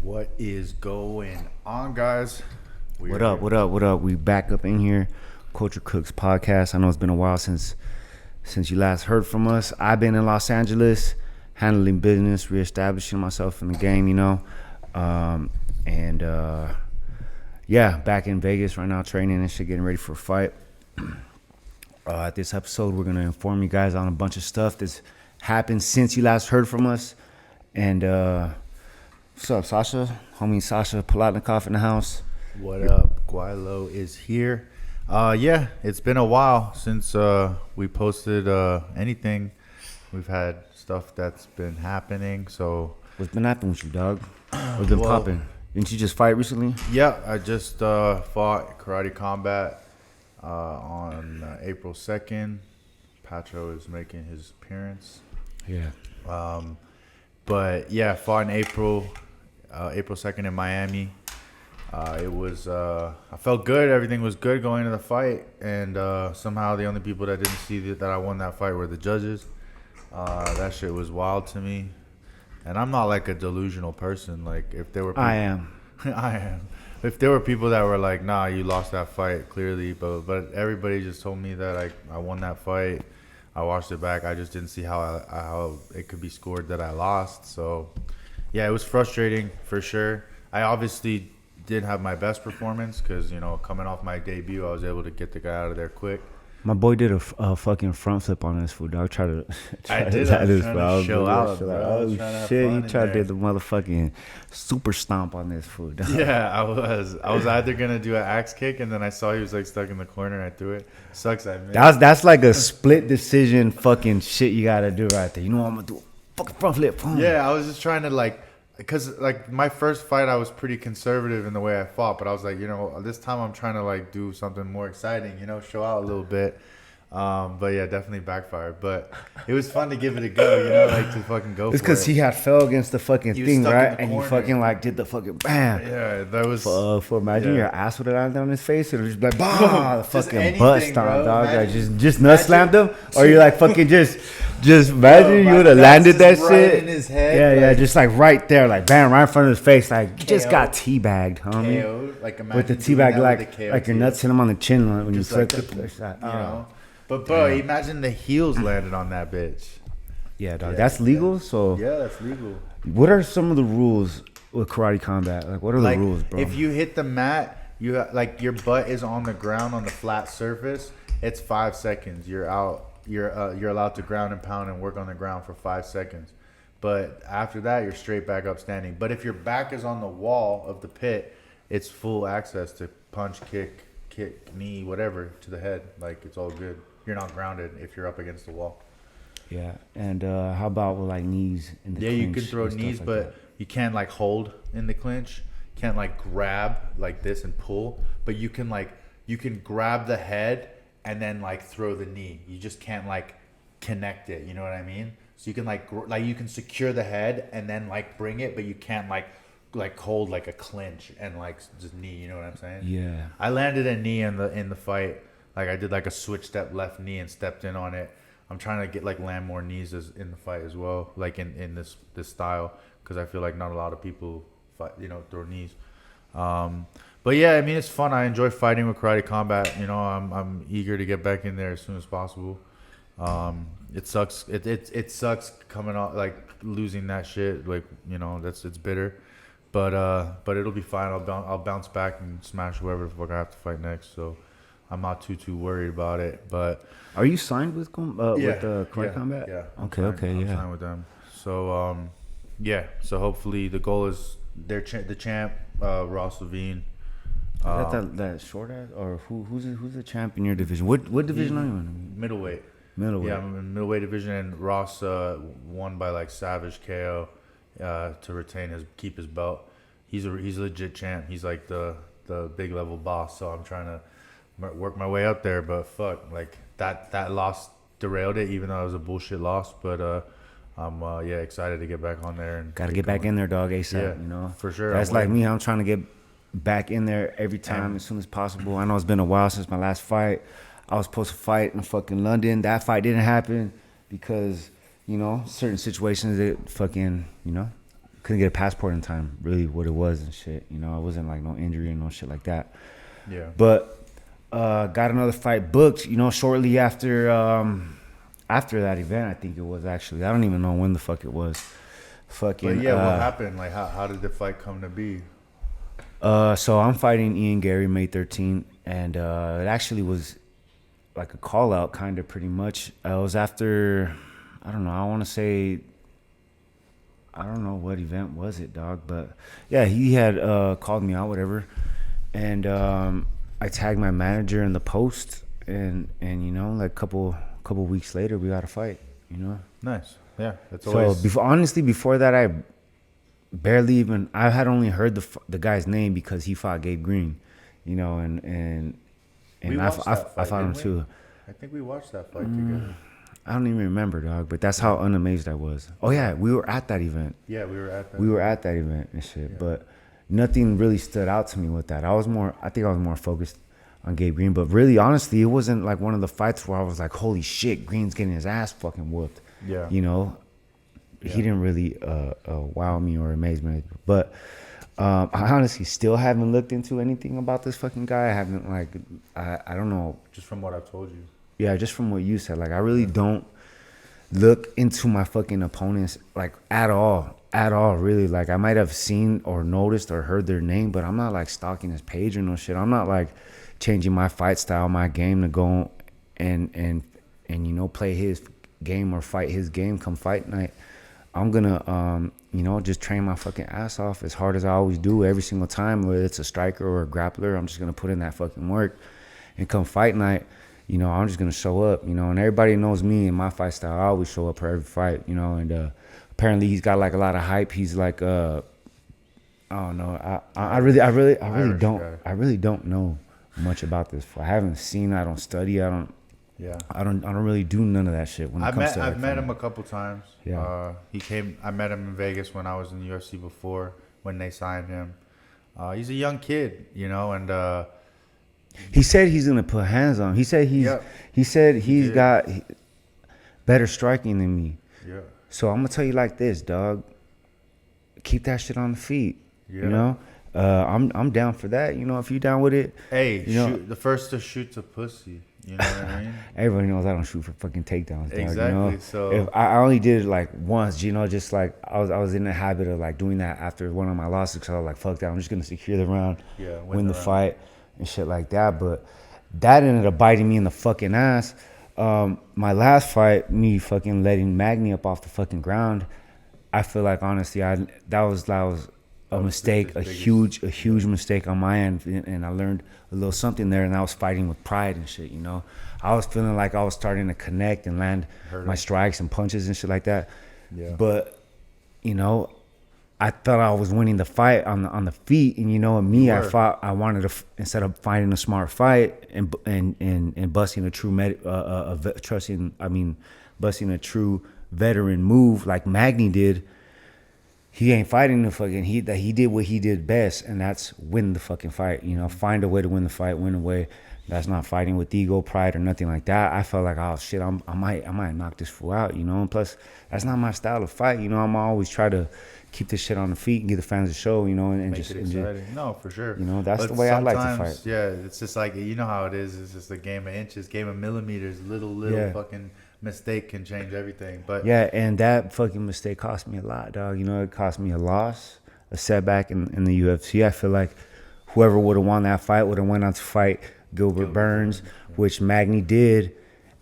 What is going on, guys? What up? We back up in here. Culture Cooks podcast. I know it's been a while since you last heard from us. I've been in Los Angeles handling business, reestablishing myself in the game, back in Vegas right now, training and shit, getting ready for a fight. At this episode, we're gonna inform you guys on a bunch of stuff that's happened since you last heard from us. And what's up, Sasha? Homie Sasha Palatnikov in the house. What up? Guaylo is here. It's been a while since we posted anything. We've had stuff that's been happening. So What's been happening with you, dog? What's been popping? Didn't you just fight recently? yeah, I just fought Karate Combat on April 2nd. Pacho is making his appearance. Yeah. But yeah, fought in April 2nd in Miami. It was, I felt good. Everything was good going into the fight. And somehow the only people that didn't see that I won that fight were the judges. That shit was wild to me. And I'm not like a delusional person. Like if there were people, I am. I am. If there were people that were like, nah, you lost that fight clearly. But everybody just told me that I won that fight. I watched it back. I just didn't see how it could be scored that I lost. So, yeah, it was frustrating for sure. I obviously didn't have my best performance because, coming off my debut, I was able to get the guy out of there quick. My boy did a fucking front flip on this fool, dog. I did. I was trying to show out, bro. Oh, shit. You tried to do the motherfucking super stomp on this fool, dog. Yeah, I was. I was either going to do an axe kick, and then I saw he was, stuck in the corner, and I threw it. Sucks I missed. That's like a split decision fucking shit you got to do right there. You know what I'm going to do? Fucking front flip. Boom. Yeah, I was just trying to, because my first fight I was pretty conservative in the way I fought, but I was like, this time I'm trying to do something more exciting, show out a little bit. But yeah, definitely backfired. But it was fun to give it a go, to fucking go. It's because he had fell against the fucking thing, right? And you fucking did the fucking bam. Yeah, that was for imagine your ass would have landed on his face. It was just like bah, the fucking butt stomp, dog. Imagine, just nut slammed him, or you fucking just imagine you would have landed that right shit in his head. Yeah, just right there, bam, right in front of his face, you just got teabagged, homie. KO'd, with the teabag, like your nuts hit him on the chin when you flip it. But bro, imagine the heels landed on that bitch. Yeah, dog. That's legal. So yeah, that's legal. What are some of the rules with Karate Combat? What are the rules, bro? If you hit the mat, you your butt is on the ground on the flat surface. It's 5 seconds. You're out. You're allowed to ground and pound and work on the ground for 5 seconds. But after that, you're straight back up standing. But if your back is on the wall of the pit, it's full access to punch, kick, knee, whatever to the head. It's all good. You're not grounded if you're up against the wall. Yeah, and how about with knees in the clinch? Yeah, you can throw knees, but you can't hold in the clinch. Can't grab like this and pull, but you can grab the head and then throw the knee. You just can't connect it. You know what I mean? So you can you can secure the head and then bring it, but you can't hold a clinch and just knee. You know what I'm saying? Yeah. I landed a knee in the fight. I did a switch step left knee and stepped in on it. I'm trying to get land more knees in the fight as well, in this style, because I feel not a lot of people fight, throw knees. But yeah, I mean it's fun. I enjoy fighting with Karate Combat. I'm eager to get back in there as soon as possible. It sucks. It sucks coming off losing that shit. It's bitter, but it'll be fine. I'll bounce back and smash whoever the fuck I have to fight next. So. I'm not too worried about it, but are you signed with Karate Combat? Yeah. I'm signed with them. So So hopefully the goal is the champ, Ross Levine. That short ass or who's the champ in your division? What division are you in? Middleweight. Yeah, I'm in middleweight division, and Ross won by savage KO to keep his belt. He's a legit champ. He's the big level boss. So I'm trying to work my way up there, but fuck, that loss derailed it, even though it was a bullshit loss. But I'm excited to get back on there and gotta get back in there, dog, ASAP. Yeah, for sure. That's me. I'm trying to get back in there every time as soon as possible. I know it's been a while since my last fight. I was supposed to fight in fucking London. That fight didn't happen because certain situations that fucking couldn't get a passport in time. Really, what it was and shit. You know, it wasn't like no injury or no shit like that. Yeah. But got another fight booked. You know, shortly after that event, I think it was actually. I don't even know when the fuck it was. Fucking. But yeah, what happened? Like, how did the fight come to be? So I'm fighting Ian Garry May 13th, and it actually was like a call out, kind of pretty much. It was after, I don't know. I want to say. I don't know what event was it, dog, but yeah, he had called me out, whatever, and I tagged my manager in the post, and you know, like couple weeks later, we got a fight, you know. Nice, yeah. That's So always. before that, I barely even I had only heard the guy's name because he fought Gabe Green, you know, and We I watched that fight, fought him didn't we? too. I think we watched that fight together. I don't even remember, dog, but that's how unamazed I was. Oh yeah, we were at that event. Yeah, we were at that. We were at that event and shit, Yeah. but nothing really stood out to me with that. I think I was more focused on Gabe Green, but really, honestly, it wasn't like one of the fights where I was like, holy shit, Green's getting his ass fucking whooped. Yeah. You know, Yeah. he didn't really wow me or amaze me, but I honestly still haven't looked into anything about this fucking guy. I haven't like, I don't know. Just from what I've told you. Yeah, just from what you said, like I really don't look into my fucking opponents like at all, really. Like I might have seen or noticed or heard their name, but I'm not like stalking his page or no shit. I'm not like changing my fight style, my game to go and you know, play his game or fight his game come fight night. I'm gonna you know, just train my fucking ass off as hard as I always do every single time, whether it's a striker or a grappler. I'm just gonna put in that fucking work, and come fight night, you know, I'm just gonna show up, you know, and everybody knows me and my fight style. I always show up for every fight, you know, and apparently he's got like a lot of hype. He's like I don't know. I really don't know much about this fight. I haven't seen. I don't study. I don't really do none of that shit when it comes to. I've met him a couple times. Yeah. I met him in Vegas when I was in the UFC before, when they signed him. He's a young kid, you know, and he said he's gonna put hands on him. He said he's got better striking than me. Yeah. So I'm gonna tell you like this, dog. Keep that shit on the feet. Yeah. You know, I'm down for that. You know, if you down with it. Hey, you know, the first to shoot's a pussy. You know what I mean? Everybody knows I don't shoot for fucking takedowns, dog. Exactly. You know? So if I only did it like once, you know, just like I was in the habit of like doing that after one of my losses. So I was like, fuck that, I'm just gonna secure the round, win the fight and shit like that. But that ended up biting me in the fucking ass. My last fight, me fucking letting Magny up off the fucking ground, I feel like honestly, that was a mistake, a huge mistake on my end, and I learned a little something there, and I was fighting with pride and shit, you know. I was feeling like I was starting to connect and land my strikes and punches and shit like that. Yeah. But, you know, I thought I was winning the fight on the feet, and you know, me, I wanted to instead of fighting a smart fight and busting a true busting a true veteran move like Magny did. He ain't fighting the fucking he did what he did best, and that's win the fucking fight. You know, find a way to win the fight, win a way. That's not fighting with ego, pride, or nothing like that. I felt like, oh shit, I might knock this fool out, you know. And plus, that's not my style of fight, you know. I'm always try to keep this shit on the feet and give the fans a show, you know, and Make just it exciting. No, for sure. You know, that's the way I like to fight. Yeah, it's just like, you know how it is. It's just a game of inches, game of millimeters. Little fucking mistake can change everything. But yeah, and that fucking mistake cost me a lot, dog. You know, it cost me a loss, a setback in the UFC. I feel like whoever would have won that fight would have went on to fight Gilbert Burns, which Magny did.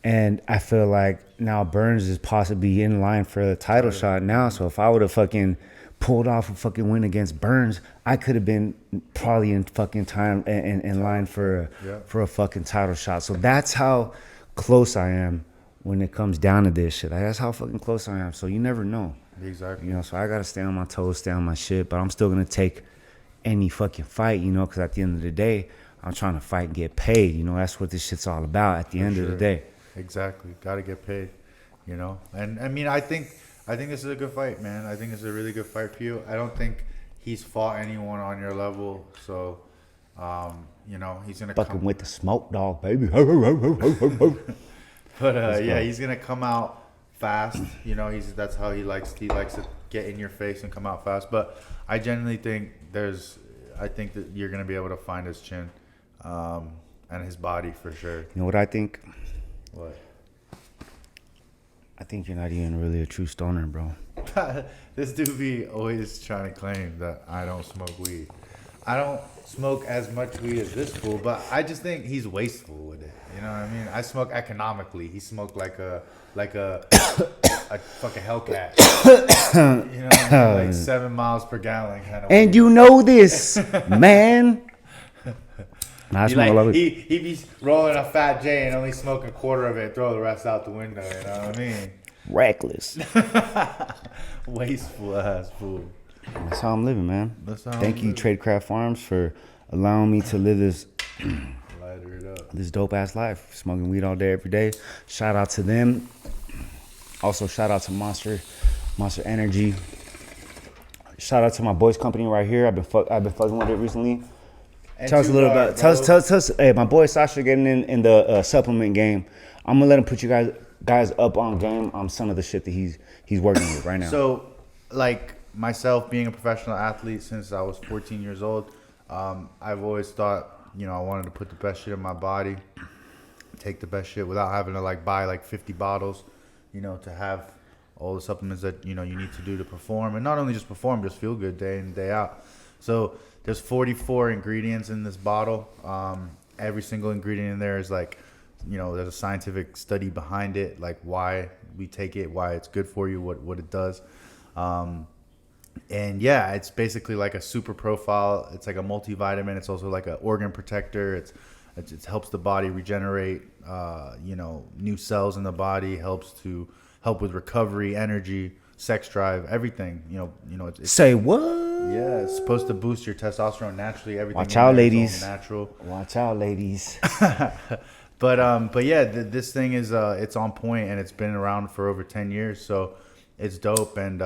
And I feel like now Burns is possibly in line for the title shot now. So if I would have fucking pulled off a fucking win against Burns, I could have been probably in fucking time in line for a fucking title shot. So that's how close I am when it comes down to this shit. Like, that's how fucking close I am. So you never know. Exactly. You know, so I got to stay on my toes, stay on my shit. But I'm still going to take any fucking fight, you know, because at the end of the day, I'm trying to fight and get paid. You know, that's what this shit's all about at the end of the day. Exactly. Got to get paid, you know. And, I mean, I think this is a good fight, man. I think it's a really good fight for you. I don't think he's fought anyone on your level. So, you know, he's going to fucking with the smoke dog, baby. But, yeah, he's going to come out fast. You know, that's how he likes to get in your face and come out fast. But I genuinely think I think that you're gonna be able to find his chin, and his body for sure. You know what I think? What? I think you're not even really a true stoner, bro. This dude be always trying to claim that I don't smoke weed. I don't smoke as much weed as this fool, but I just think he's wasteful with it. You know what I mean? I smoke economically. He smoked like a fucking Hellcat. You know what I mean? Like 7 miles per gallon kind of. And weed. you know this, man. Nah, He be rolling a Fat J and only smoke a quarter of it, throw the rest out the window. You know what I mean? Reckless. Wasteful ass fool. That's how I'm living, man. Thank you, Tradecraft Farms, for allowing me to live this dope ass life, smoking weed all day, every day. Shout out to them. Also, shout out to Monster Energy. Shout out to my boys company right here. I've been fucking with it recently. And tell us a little about. Tell us. Hey, my boy Sasha getting in the supplement game. I'm gonna let him put you guys up on game on some of the shit that he's working with right now. So, like myself, being a professional athlete since I was 14 years old, I've always thought, you know, I wanted to put the best shit in my body, take the best shit without having to like buy like 50 bottles, you know, to have all the supplements that, you know, you need to do to perform, and not only just perform, just feel good day in, day out. So there's 44 ingredients in this bottle. Every single ingredient in there is like, you know, there's a scientific study behind it, like why we take it, why it's good for you, what it does. And yeah, it's basically like a super profile. It's like a multivitamin. It's also like an organ protector. It helps the body regenerate, you know, new cells in the body, help with recovery, energy, sex drive, everything. You know. It's Say what? Yeah, it's supposed to boost your testosterone naturally. Everything. Watch out, ladies. Natural. Watch out, ladies. But yeah, this thing is it's on point, and it's been around for over 10 years. So it's dope, and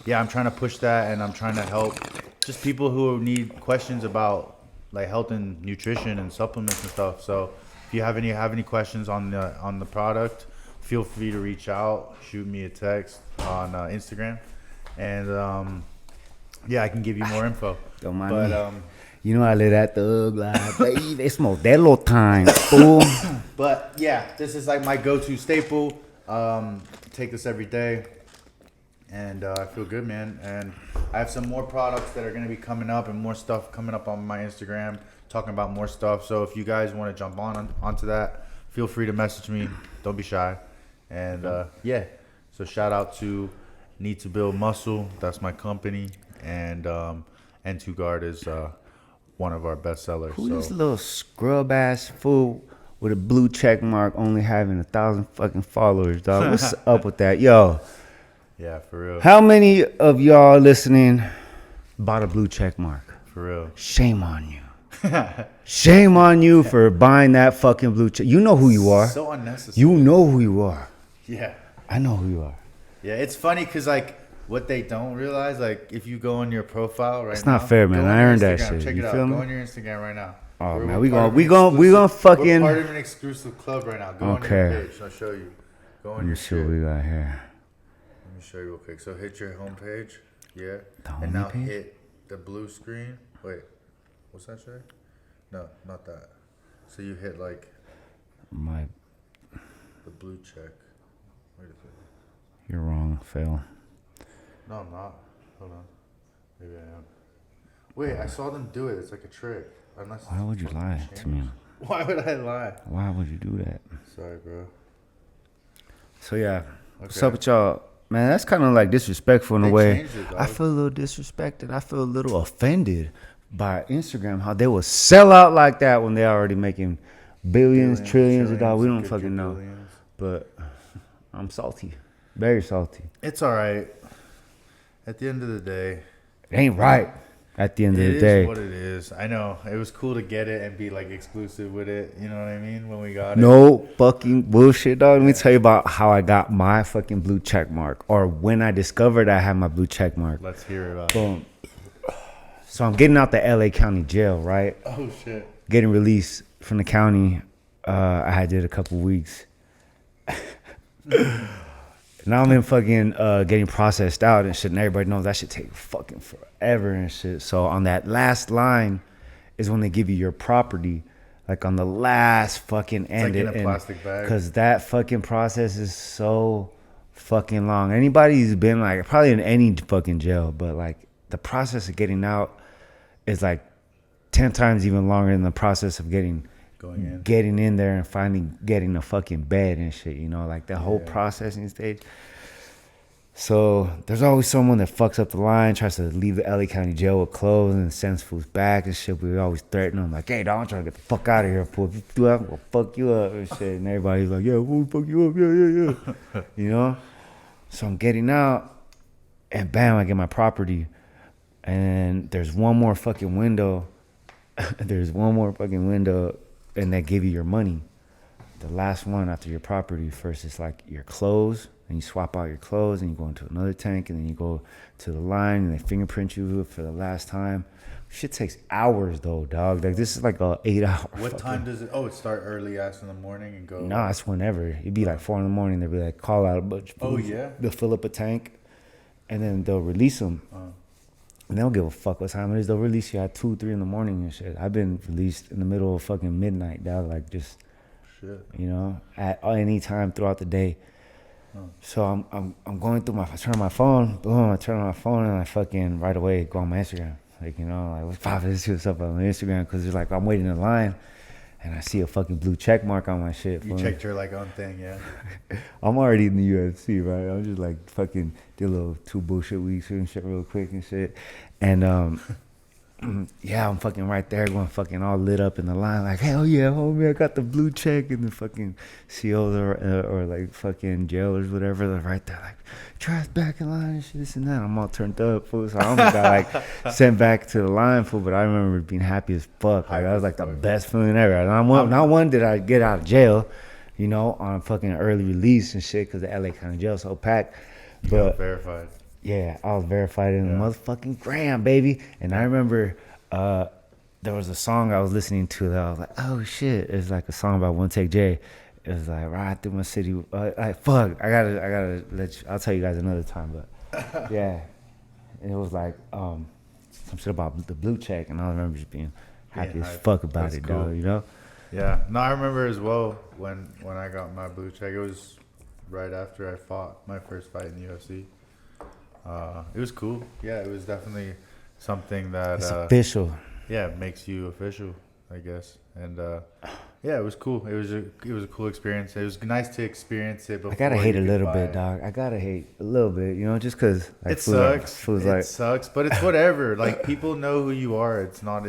yeah, I'm trying to push that, and I'm trying to help just people who need questions about like health and nutrition and supplements and stuff. So if you have any questions on the product, feel free to reach out, shoot me a text on Instagram, and yeah, I can give you more info. Don't mind me. You know I live that thug life, baby. They smoke that little time, fool. But yeah, this is like my go-to staple. Take this every day, and I feel good, man. And I have some more products that are going to be coming up, and more stuff coming up on my Instagram, talking about more stuff. So if you guys want to jump onto that, feel free to message me. Don't be shy. And yeah, so shout out to Need to Build Muscle. That's my company, and N2 Guard is one of our best sellers. Who's this little scrub ass fool with a blue check mark, only having 1,000 fucking followers, dog? What's up with that, yo? Yeah, for real. How many of y'all listening bought a blue check mark? For real. Shame on you. Shame on you for buying that fucking blue check. You know who you are. So unnecessary. You know who you are. Yeah. I know who you are. Yeah, it's funny because like what they don't realize, like if you go on your profile right now, it's not fair, man. I earned that shit. Check you it out. feel me? Go on your Instagram right now. Oh man, we gonna fucking. We're part of an exclusive club right now. Go on your page. I'll show you. Go on your shit. Let me see what we got here. Let me show you real quick. So hit your home page. Yeah. And now hit the blue screen. Wait, what's that say? No, not that. So you hit like the blue check. Wait a second. You're wrong, Phil. No, I'm not. Hold on. Maybe I am. Wait, I saw them do it. It's like a trick. Why would you lie to me? Why would I lie? Why would you do that? Sorry, bro. So yeah, what's up with y'all? Man, that's kind of like disrespectful in a way. I feel a little disrespected. I feel a little offended by Instagram, how they will sell out like that when they're already making billions, trillions of dollars. We don't fucking know. Billions. But I'm salty. Very salty. It's all right. At the end of the day. It ain't right. At the end of the day. It is what it is. I know. It was cool to get it and be like exclusive with it. You know what I mean? When we got it. No fucking bullshit, dog. Let me tell you about how I got my fucking blue check mark. Or when I discovered I had my blue check mark. Let's hear about Boom. So I'm getting out the LA County jail, right? Oh, shit. Getting released from the county. I had did a couple weeks. Now I'm in fucking getting processed out and shit, and everybody knows that shit take fucking forever and shit. So on that last line is when they give you your property, like on the last fucking end. Like in a plastic bag. Because that fucking process is so fucking long. Anybody who's been like, probably in any fucking jail, but like the process of getting out is like 10 times even longer than the process of getting in there and finally getting a fucking bed and shit, you know, like the whole processing stage. So there's always someone that fucks up the line, tries to leave the LA County jail with clothes and sends fools back and shit. We always threaten them like, hey, dog, I'm trying to get the fuck out of here, fool. If you do that, I'm gonna fuck you up and shit. And everybody's like, yeah, we'll fuck you up, yeah. You know? So I'm getting out and bam, I get my property. And there's one more fucking window. And they give you your money. The last one after your property. First it's like your clothes, and you swap out your clothes, and you go into another tank, and then you go to the line, and they fingerprint you for the last time. Shit takes hours though, dog. Like this is like a 8-hour. What time does it? Oh, it start early ass in the morning and go. Nah, it's whenever. It'd be like 4 a.m. They'd be like, call out a bunch of Oh yeah. They'll fill up a tank, and then they'll release them. And they don't give a fuck what time it is. They'll release you at 2, 3 in the morning and shit. I've been released in the middle of fucking midnight, dog. Like just, shit. You know, at any time throughout the day. So I'm going through I turn on my phone, boom, I turn on my phone and I fucking right away go on my Instagram. Like, you know, like what's poppin', this shit up on my Instagram, because it's like I'm waiting in line and I see a fucking blue check mark on my shit. You checked your like on thing, yeah. I'm already in the UFC, right? I'm just like fucking did a little 2 bullshit weeks and shit real quick and shit. And yeah, I'm fucking right there going fucking all lit up in the line like, hell yeah, homie, I got the blue check. And the fucking COs or like fucking jailers, whatever, they're right there like, trash back in line and shit, this and that. I'm all turned up, fool. So I almost got like sent back to the line, fool. But I remember being happy as fuck. Like that was like the best feeling ever. And not one did I get out of jail, you know, on fucking early release and shit, because the LA County jail so packed. But verified. Yeah, I was verified in the motherfucking gram, baby. And I remember there was a song I was listening to that I was like, oh shit. It's like a song about One Take J. It was like, ride through my city. Fuck, I gotta let you, I'll tell you guys another time. But yeah, it was like some shit about the blue check. And I remember just being happy as fuck about it, cool. Dog, you know? Yeah, no, I remember as well when I got my blue check. It was right after I fought my first fight in the UFC. It was cool. Yeah, it was definitely something that it's official. Yeah, it makes you official, I guess. And yeah, it was cool. It was a cool experience. It was nice to experience it. I gotta hate a little bit, dog. I gotta hate a little bit, you know, just cause like, it sucks. It sucks, but it's whatever. Like people know who you are. It's not.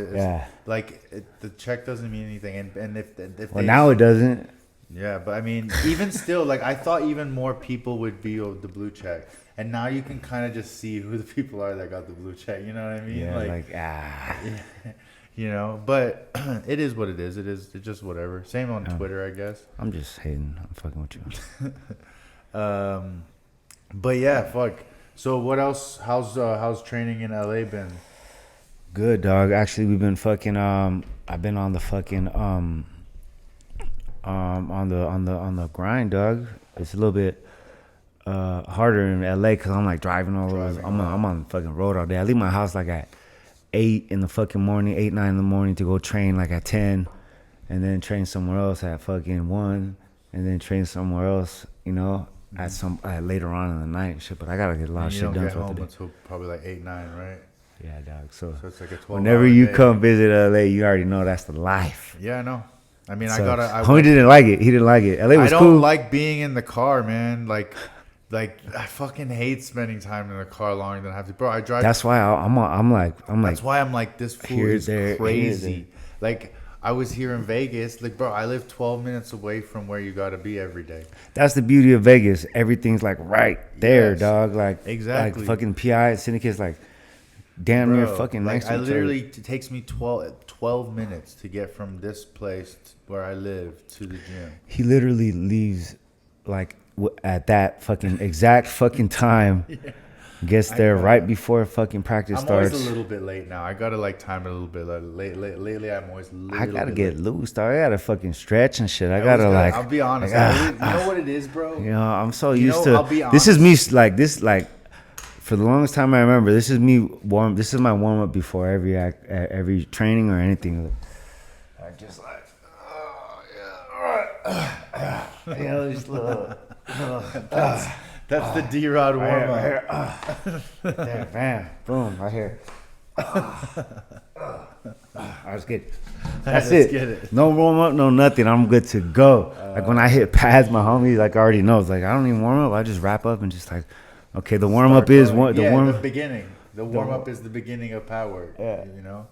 Like the check doesn't mean anything. And if well, now it doesn't. Yeah, but I mean, even still, like I thought even more people would be the blue check. And now you can kind of just see who the people are that got the blue check. You know what I mean? Yeah, you know, but it is what it is. It's just whatever. Same on Twitter, I guess. I'm just hating. I'm fucking with you. But yeah, fuck. So what else? How's training in LA been? Good, dog. Actually, we've been fucking. I've been on the fucking on the grind, dog. It's a little bit harder in LA because I'm like driving all over. I'm on the fucking road all day. I leave my house like at 8 in the fucking morning, 8, 9 in the morning to go train like at 10, and then train somewhere else at fucking 1, and then train somewhere else, you know, at later on in the night and shit. But I gotta get a lot of shit done throughout the day. Until probably like 8, 9, right? Yeah, dog. So it's like a 12. Whenever you come visit LA, you already know that's the life. Yeah, I know. I mean, Homie didn't like it. He didn't like it. LA was cool. I don't like being in the car, man. Like I fucking hate spending time in the car longer than I have to, bro. I drive. That's why I'm like. That's why I'm like, this fool is crazy. Like I was here in Vegas, like, bro. I live 12 minutes away from where you gotta be every day. That's the beauty of Vegas. Everything's like right there, dog. Like exactly. Like fucking PI Syndicate's like damn near fucking next to each other. Literally, it takes me 12 minutes to get from this place where I live to the gym. He literally leaves like at that fucking exact fucking time. Gets there right before fucking practice I'm starts. always a little bit late now. I gotta like time it a little bit late. Lately, I'm always a little. I gotta bit get late. loose, dog. I gotta fucking stretch and shit. I always gotta like. I'll be honest. Like, You know what it is, bro? You know, I'm so You used know, to. I'll be This is honest. me like this like. For the longest time I remember, this is me warm. This is my warm up before every training or anything. I just like, oh yeah, all right. You know, just little. That's the D-Rod warm up. There, bam, boom, right here. I was good. That's Let's it. get it. No warm up, no nothing. I'm good to go. Like when I hit pads, my homies like already knows. Like I don't even warm up. I just wrap up and just like, okay. The warm up is one. The beginning. The warm up is the beginning of power. Yeah. You know.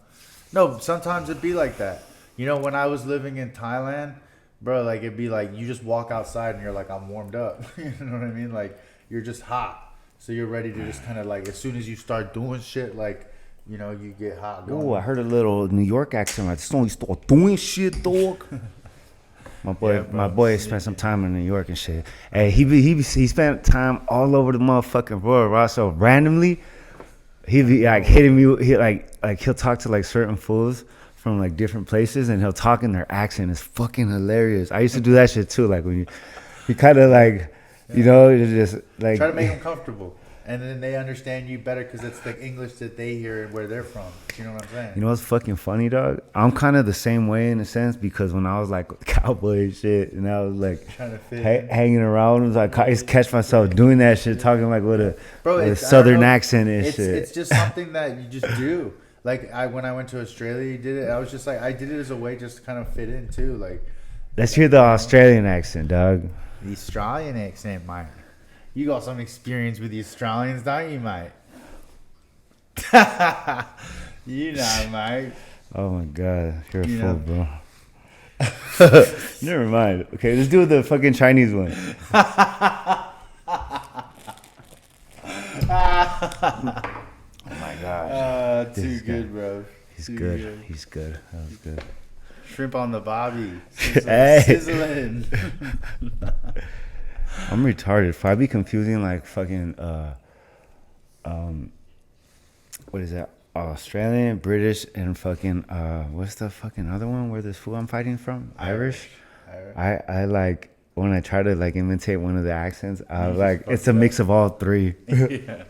No, sometimes it'd be like that. You know, when I was living in Thailand, bro, like it'd be like you just walk outside and you're like, I'm warmed up. You know what I mean? Like you're just hot, so you're ready to just kind of like as soon as you start doing shit, like you know, you get hot. Going. Oh, I heard a little New York accent. I just only start doing shit, dog. My boy spent some time in New York and shit. Hey, he spent time all over the motherfucking world, right? So randomly, he be like hitting me. He'll talk to like certain fools from like different places, and he'll talk in their accent. It's fucking hilarious. I used to do that shit too. Like when you kind of like, you know, you just like try to make them comfortable. And then they understand you better because it's the English that they hear and where they're from. You know what I'm saying? You know what's fucking funny, dog? I'm kind of the same way in a sense because when I was like cowboy and shit, and I was like trying to fit hanging around, I was like, I used to catch myself doing that shit, talking like with a southern accent and shit. It's just something that you just do. Like when I went to Australia, you did it. I was just like, I did it as a way just to kind of fit in too. Like, let's hear the Australian accent, dog. The Australian accent, mate. You got some experience with the Australians, don't you, mate? You know, mate. Oh my god, you're a You fool, know. bro. Never mind. Okay, let's do the fucking Chinese one. Oh my gosh. Too good, bro. He's Too good. He's good. That was good. Shrimp on the bobby. Hey. Sizzling. I'm retarded. If I be confusing like fucking what is that? Australian, British, and fucking what's the fucking other one where this fool I'm fighting from? Irish. I like when I try to like imitate one of the accents, I like it's a mix of all three. Yeah.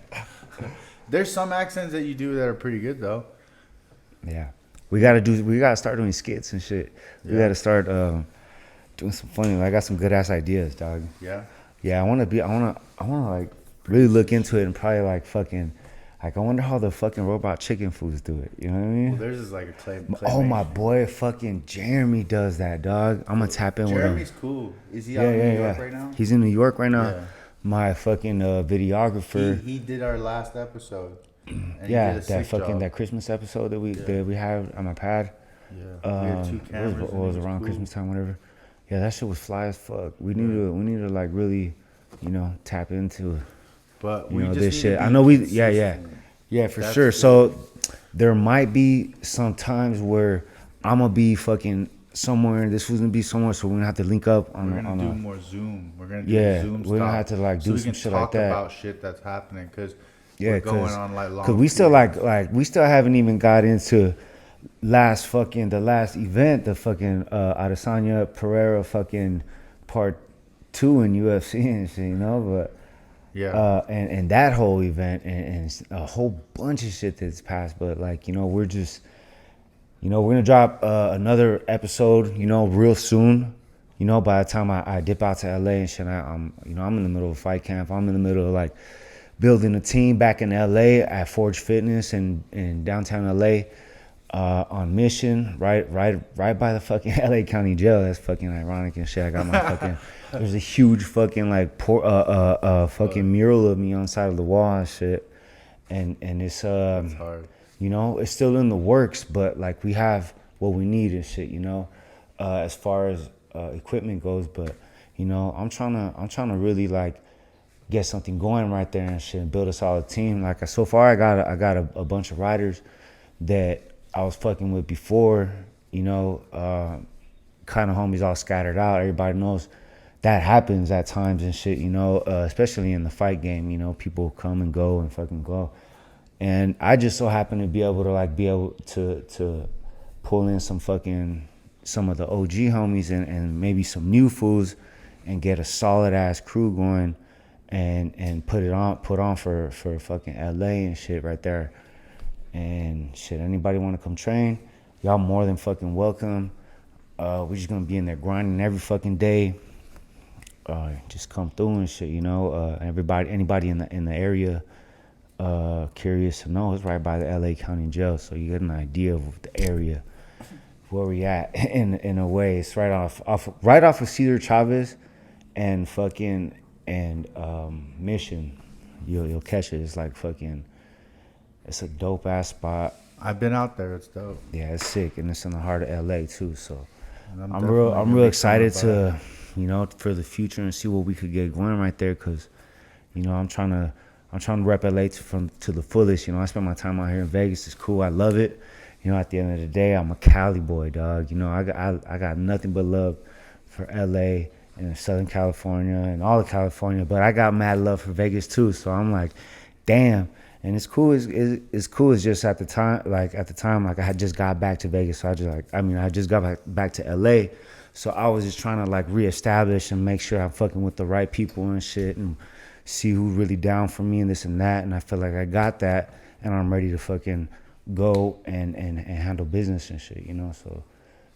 There's some accents that you do that are pretty good though. Yeah. We gotta start doing skits and shit. We Yeah. gotta start doing some funny. I got some good ass ideas, dog. Yeah. Yeah, I wanna like really look into it and probably like fucking like I wonder how the fucking robot chicken foods do it. You know what I mean? Well, theirs is like a clay. Oh my boy, fucking Jeremy does that, dog. I'm gonna tap in Jeremy's with him. cool. Is he out in New York right now? He's in New York right now. Yeah. My fucking videographer. He did our last episode. And he Yeah, did a that sick fucking job. that Christmas episode that we had on my pad. Yeah. We had 2 cameras. It and was around cool. Christmas time, whatever. Yeah, that shit was fly as fuck. We need to like really, you know, tap into, But you we know, just this need shit. to I be know we, consistent. yeah, for That's sure. it. So there might be some times where I'm gonna be fucking somewhere, and this was gonna be somewhere, so we're gonna have to link up on. We're gonna do a, more Zoom. We're gonna do Yeah, Zoom we're gonna stuff have to, like, so do we some can shit like talk that. about shit that's happening because Yeah, we're going on like long. Cause we still periods. like we still haven't even got into the last event, the fucking Adesanya Pereira fucking part 2 in UFC and shit, you know, but Yeah. and that whole event and a whole bunch of shit that's passed, but like, you know, we're just, you know, we're gonna drop another episode, you know, real soon. You know, by the time I dip out to LA and shit, I'm in the middle of a fight camp. I'm in the middle of like building a team back in LA at Forge Fitness in downtown LA, on Mission, right by the fucking LA County Jail. That's fucking ironic and shit. I got my fucking there's a huge fucking like fucking mural of me on the side of the wall and shit, and it's It's hard. you know, it's still in the works, but like we have what we need and shit, you know, as far as equipment goes. But you know, I'm trying to really like get something going right there and shit, and build a solid team. Like so far, I got a bunch of riders that I was fucking with before, you know, kind of homies all scattered out. Everybody knows that happens at times and shit, you know, especially in the fight game, you know, people come and go and fucking go. And I just so happen to be able to pull in some of the OG homies and maybe some new fools and get a solid ass crew going and put on for fucking LA and shit right there. And shit, anybody want to come train, y'all more than fucking welcome. We're just gonna be in there grinding every fucking day. Just come through and shit, you know. Anybody in the area curious to know, it's right by the LA County Jail, so you get an idea of the area where we at. In a way, it's right off of Cesar Chavez and Mission. You'll catch it. It's like fucking. It's a dope ass spot. I've been out there. It's dope. Yeah, it's sick, and it's in the heart of LA too. So I'm definitely real excited to, you know, for the future and see what we could get going right there. Cause, you know, I'm trying to rep LA to the fullest. You know, I spend my time out here in Vegas. It's cool. I love it. You know, at the end of the day, I'm a Cali boy, dog. You know, I got nothing but love for LA and Southern California and all of California, but I got mad love for Vegas too. So I'm like, damn. And it's cool. It's cool. It's just at the time, like I had just got back to Vegas. So I just got back to LA. So I was just trying to like reestablish and make sure I'm fucking with the right people and shit and see who really down for me and this and that. And I feel like I got that and I'm ready to fucking go and handle business and shit, you know.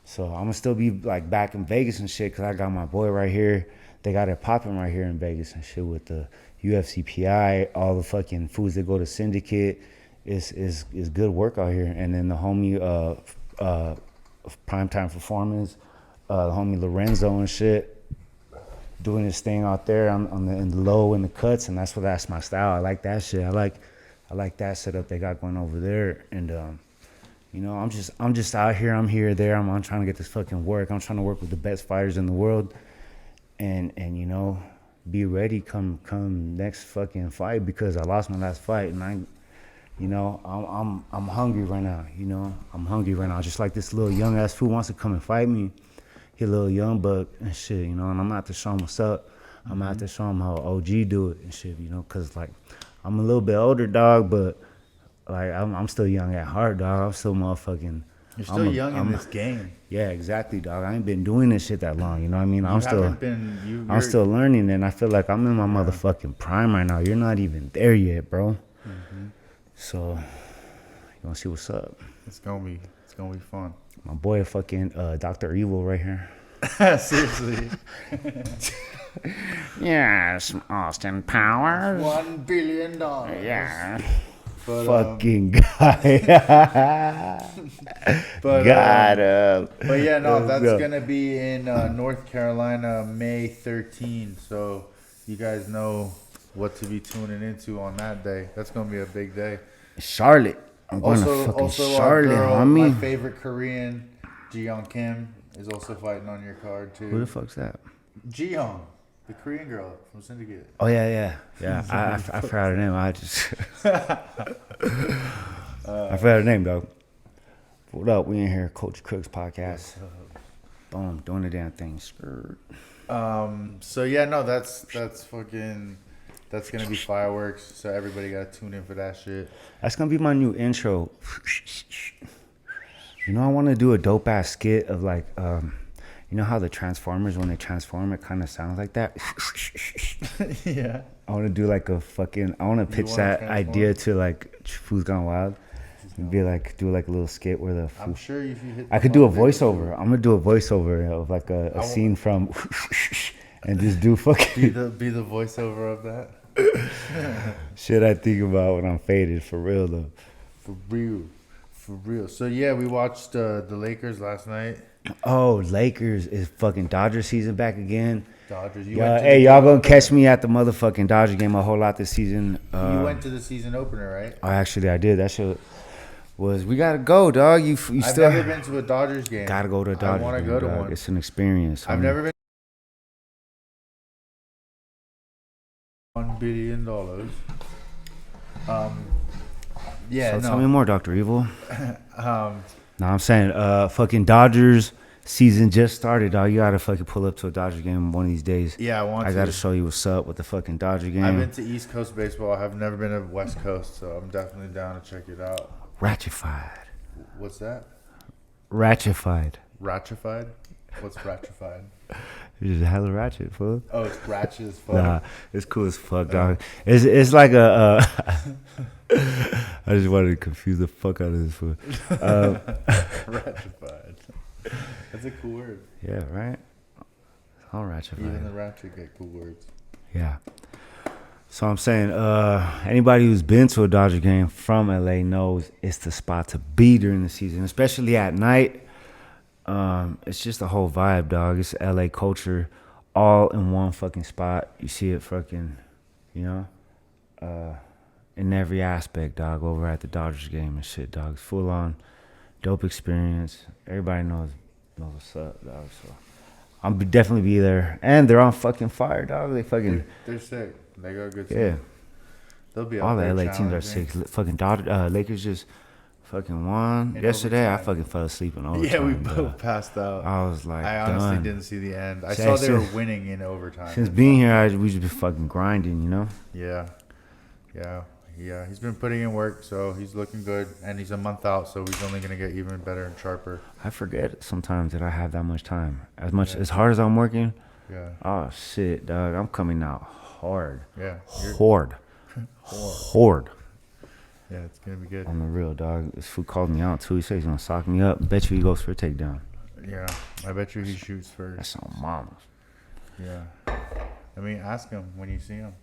So I'm gonna still be like back in Vegas and shit because I got my boy right here. They got it popping right here in Vegas and shit with the UFC PI, all the fucking foods that go to Syndicate is good work out here. And then the homie Primetime Performance, the homie Lorenzo and shit, doing his thing out there in the low in the cuts, and that's my style. I like that shit. I like that setup they got going over there. And you know, I'm just out here. I'm here, there. I'm trying to get this fucking work. I'm trying to work with the best fighters in the world, and you know, be ready come next fucking fight because I lost my last fight and I'm hungry right now. You know, I'm hungry right now. Just like this little young ass fool wants to come and fight me. He a little young buck and shit, you know. And I'm out to show him what's up. I'm out to show him how OG do it and shit, you know. Cause like I'm a little bit older, dog, but like I'm still young at heart, dog. I'm still motherfucking. You're still young in this game. Yeah, exactly, dog. I ain't been doing this shit that long, you know what I mean? I'm still learning, and I feel like I'm in my motherfucking prime right now. You're not even there yet, bro. Mm-hmm. So, you wanna see what's up? It's gonna be fun. My boy, fucking Dr. Evil right here. Seriously. Yes, Austin Powers. $1 billion. Yeah. But, fucking guy. But yeah, no, that's gonna be in North Carolina, May 13th. So you guys know what to be tuning into on that day. That's gonna be a big day. Charlotte. I'm going to fucking Charlotte, homie. My favorite Korean, Jiyoung Kim, is also fighting on your card too. Who the fuck's that? Jiyoung, the Korean girl from Syndicate. Oh yeah. I forgot her name. I forgot her name, dog. What up? We in here, Coach Crooks podcast. Boom, doing the damn thing. So yeah, no, that's gonna be fireworks. So everybody gotta tune in for that shit. That's gonna be my new intro. You know, I want to do a dope ass skit of like, you know how the Transformers, when they transform, it kind of sounds like that. Yeah. I want to do like I want to pitch that idea to like Food's Gone Wild. And be like, do like a little skit where the food. I'm sure if you hit. I could do a voiceover. I'm gonna do a voiceover of like a scene from, and just do fucking. Be the voiceover of that. Shit, I think about when I'm faded, for real though. For real. So yeah, we watched the Lakers last night. Oh, Lakers is fucking Dodger season back again. Dodgers. Y'all gonna catch me at the motherfucking Dodger game a whole lot this season. You went to the season opener, right? I did. That shit was. We gotta go, dog. You I've still never been to a Dodgers game. Gotta go to a Dodgers game. I want to go to one. It's an experience. I've never been. $1 billion. Yeah. So no. tell me more, Dr. Evil. No, I'm saying, fucking Dodgers season just started, dog. You gotta fucking pull up to a Dodger game one of these days. Yeah, I gotta show you what's up with the fucking Dodger game. I've been to East Coast baseball. I've never been to West Coast, so I'm definitely down to check it out. Ratified. What's that? Ratified. Ratified? What's ratified? It's just hella ratchet, fool. Oh, it's ratchet as fuck. Nah, it's cool as fuck, dog. It's like a. I just wanted to confuse the fuck out of this fool. Ratified. That's a cool word. Yeah, right. All ratified. Even the ratchet get cool words. Yeah. So I'm saying, anybody who's been to a Dodger game from LA knows it's the spot to be during the season, especially at night. It's just a whole vibe, dog. It's LA culture all in one fucking spot. You see it fucking, you know, in every aspect, dog, over at the Dodgers game and shit, dog. It's full on dope experience. Everybody knows what's up, dog. So I'll definitely be there. And they're on fucking fire, dog. They're sick. They got a good team. Yeah. They'll be all out the there LA teams are sick. Fucking Lakers just fucking won. In Yesterday, I overtime. fucking fell asleep in overtime. Yeah, we dog. both passed out. I was like, I honestly done. didn't see the end. I See, saw they were since- winning in overtime. Since being here, we just been fucking grinding, you know? Yeah. He's been putting in work, so he's looking good. And he's a month out, so he's only gonna get even better and sharper. I forget sometimes that I have that much time. As hard as I'm working, Yeah. oh shit, dog, I'm coming out hard. Yeah. Hard. Yeah, it's gonna be good. On the real, dog. This fool called me out too. He said he's gonna sock me up. Bet you he goes for a takedown. Yeah, I bet you he shoots first. That's on mama. Yeah. I mean, ask him when you see him.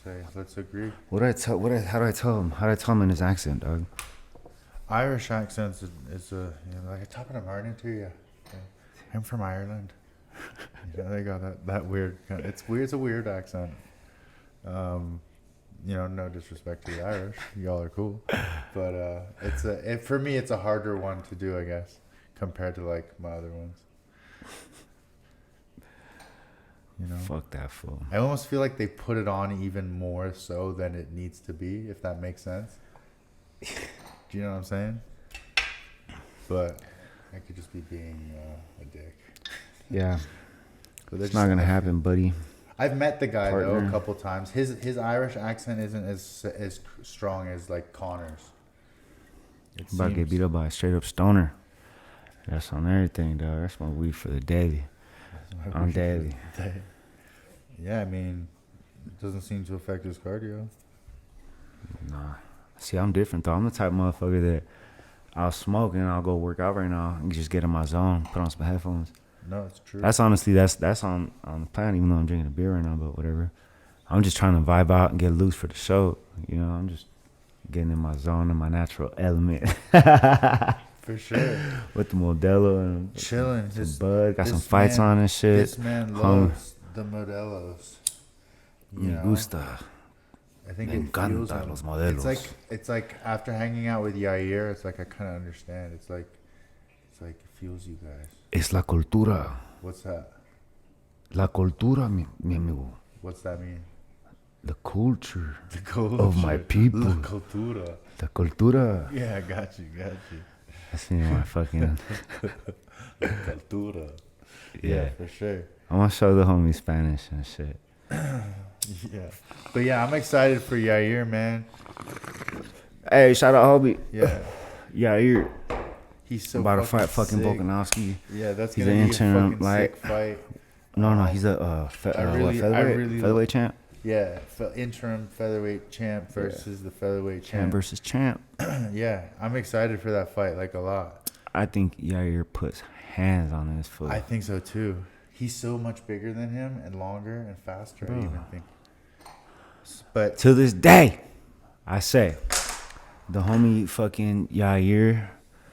Say, let's agree. How do I tell him? How do I tell him in his accent, dog? Irish accents is a like a top of Martin to you. I'm from Ireland. They got that weird. It's weird. It's a weird accent. No disrespect to the Irish. Y'all are cool, but for me it's a harder one to do, I guess, compared to like my other ones. Fuck that fool. I almost feel like they put it on even more so than it needs to be, if that makes sense. Do you know what I'm saying? But I could just be being a dick. Yeah. But It's not gonna happen, buddy. I've met the guy though Partner. a couple times. His Irish accent isn't as strong as like Connor's. About to get beat up by a straight up stoner. That's on everything, dog. That's my weed for the daily. On daily. Yeah, I mean, it doesn't seem to affect his cardio. Nah. See, I'm different though. I'm the type of motherfucker that I'll smoke and I'll go work out right now and just get in my zone, put on some headphones. No, it's true. That's honestly that's on the plan, even though I'm drinking a beer right now, but whatever. I'm just trying to vibe out and get loose for the show. I'm just getting in my zone and my natural element. For sure. With the Modelo and Chilling. some bud. Got some fights on and shit. This man loves the Modelos. Me gusta. I think Me it feels encanta los modelos. It's like after hanging out with Yair, it's like I kind of understand. It's like it fuels you guys. Es la cultura. What's that? La cultura, mi amigo. What's that mean? The culture. The culture of my people. La cultura. La cultura. Yeah, I got you. That's me, my fucking. La cultura. Yeah, for sure. I want to show the homie Spanish and shit. Yeah. But yeah, I'm excited for Yair, man. Hey, shout out Hobie. Yeah. Yair. He's so about to fight fucking sick. Volkanovski. Yeah, that's He's gonna an be interim, a fucking like- sick fight. No, he's a featherweight champ. Yeah, interim featherweight champ versus the featherweight Champ champ. versus champ. Yeah, I'm excited for that fight, like a lot. I think Yair puts hands on this fool. I think so too. He's so much bigger than him and longer and faster. I even think. But To this day, I say, the homie fucking Yair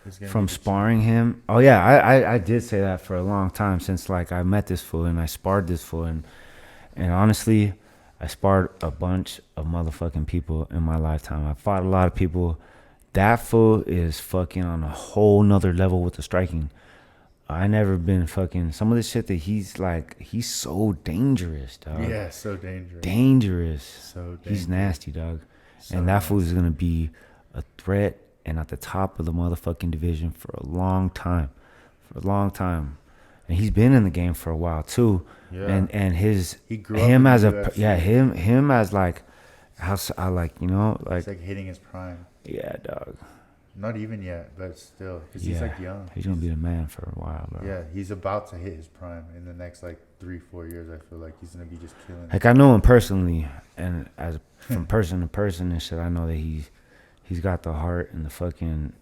it's gonna from be the sparring him. Oh yeah, I did say that for a long time since like I met this fool and I sparred this fool and honestly, I sparred a bunch of motherfucking people in my lifetime. I fought a lot of people. That fool is fucking on a whole nother level with the striking. I never been fucking some of the shit that he's so dangerous, dog. Yeah, so dangerous. Dangerous. So dangerous. He's nasty, dog. So And that fool is gonna be a threat and at the top of the motherfucking division for a long time. for a long time, and he's been in the game for a while too. Yeah. And his He grew him up as in a UFC. him as like how I like like It's like hitting his prime. yeah, dog. Not even yet, but still, because Yeah, he's like young. he's gonna be the man for a while, bro. Yeah, he's about to hit his prime in the next like 3-4 years. I feel like he's gonna be just killing it. Like I know him personally, and as from person to person and shit, I know that he's got the heart and the fucking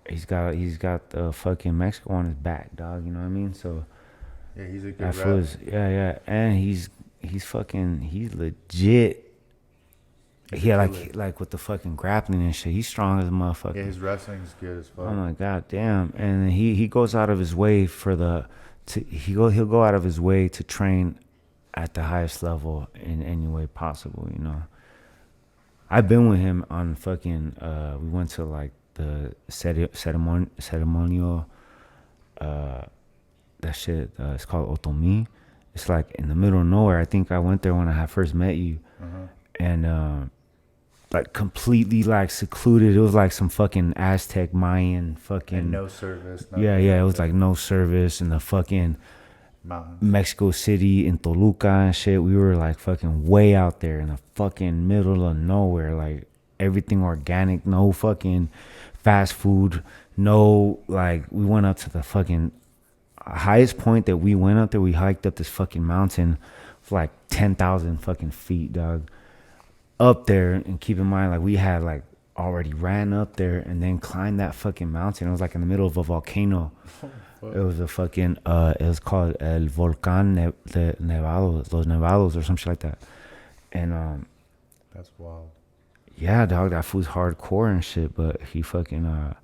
he's got the fucking Mexico on his back, dog. You know what I mean? So Yeah, he's a good that rap. fool is and he's legit. Yeah, like with the fucking grappling and shit, he's strong as a motherfucker. Yeah, his wrestling's good as fuck. Oh my god, damn! And he goes out of his way he'll go out of his way to train at the highest level in any way possible. You know, I've been with him on fucking. We went to like the ceremonial. That shit. It's called Otomi. It's like in the middle of nowhere. I think I went there when I had first met you, and like completely like secluded. It was like some fucking Aztec Mayan fucking. And no service. Yeah. It was like no service in the fucking mountains. Mexico City in Toluca and shit. We were like fucking way out there in the fucking middle of nowhere. Like everything organic, no fucking fast food, no like. We went up to the fucking highest point that we went up there. We hiked up this fucking mountain for like 10,000 fucking feet, dog. Up there, and keep in mind, like we had like already ran up there and then climbed that fucking mountain. It was like in the middle of a volcano. It was a fucking it was called El Volcán de Nevados, Los Nevados or some shit like that. And that's wild. Yeah, dog, that fool's hardcore and shit, but he fucking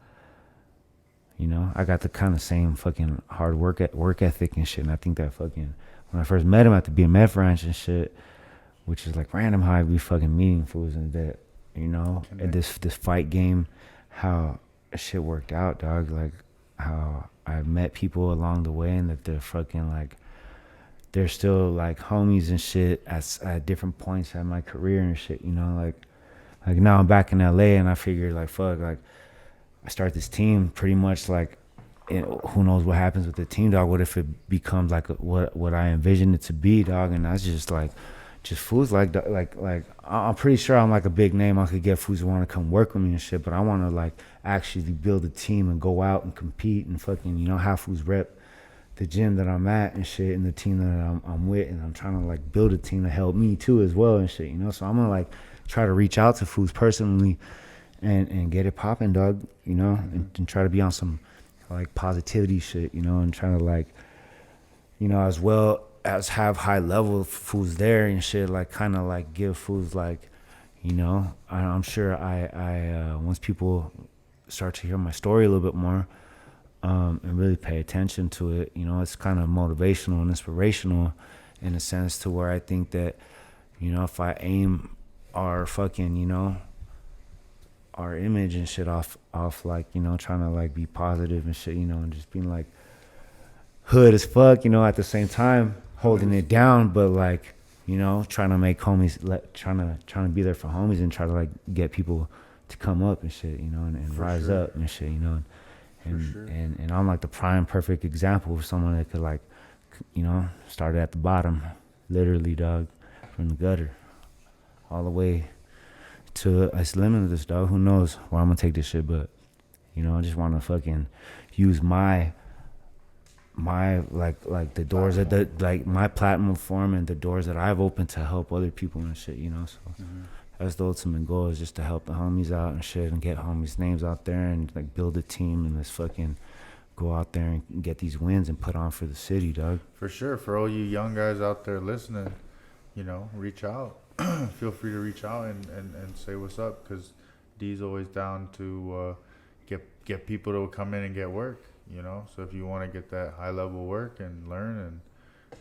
you know, I got the kind of same fucking hard work ethic and shit. And I think that fucking when I first met him at the BMF ranch and shit, which is like random how I be fucking meeting fools and that, you know, and this fight game, how shit worked out, dog. Like how I met people along the way and that they're fucking like, they're still like homies and shit at different points in my career and shit, you know, like now I'm back in LA and I figured like, fuck, like I start this team pretty much like, who knows what happens with the team, dog. What if it becomes like what I envisioned it to be, dog? And that's just like, just fools like I'm pretty sure I'm like a big name. I could get fools who want to come work with me and shit, but I want to like actually build a team and go out and compete and fucking, you know, have fools rep the gym that I'm at and shit and the team that I'm with, and I'm trying to like build a team to help me too as well and shit, you know. So I'm gonna like try to reach out to fools personally and get it popping, dog, you know, and try to be on some like positivity shit, you know, and trying to like, you know, as well as have high level foods there and shit, like kind of like give foods like, you know, I'm sure I once people start to hear my story a little bit more and really pay attention to it, you know, it's kind of motivational and inspirational in a sense to where I think that, you know, if I aim our fucking, you know, our image and shit off like, you know, trying to like be positive and shit, you know, and just being like hood as fuck, you know, at the same time holding it down, but like, you know, trying to make homies, trying to be there for homies and try to like get people to come up and shit, you know, and rise up and shit, you know, and I'm like the prime perfect example of someone that could like, you know, start at the bottom, literally, dog, from the gutter, all the way to it's limitless, dog. Who knows where I'm gonna take this shit, but you know, I just want to fucking use my like the doors that the like my platform and the doors that I've opened to help other people and shit, you know. So that's the ultimate goal, is just to help the homies out and shit and get homies' names out there and like build a team and let's fucking go out there and get these wins and put on for the city, dog. For sure. For all you young guys out there listening, you know, reach out. Feel free to reach out and say what's up, because D's always down to get people to come in and get work, you know. So if you want to get that high level work and learn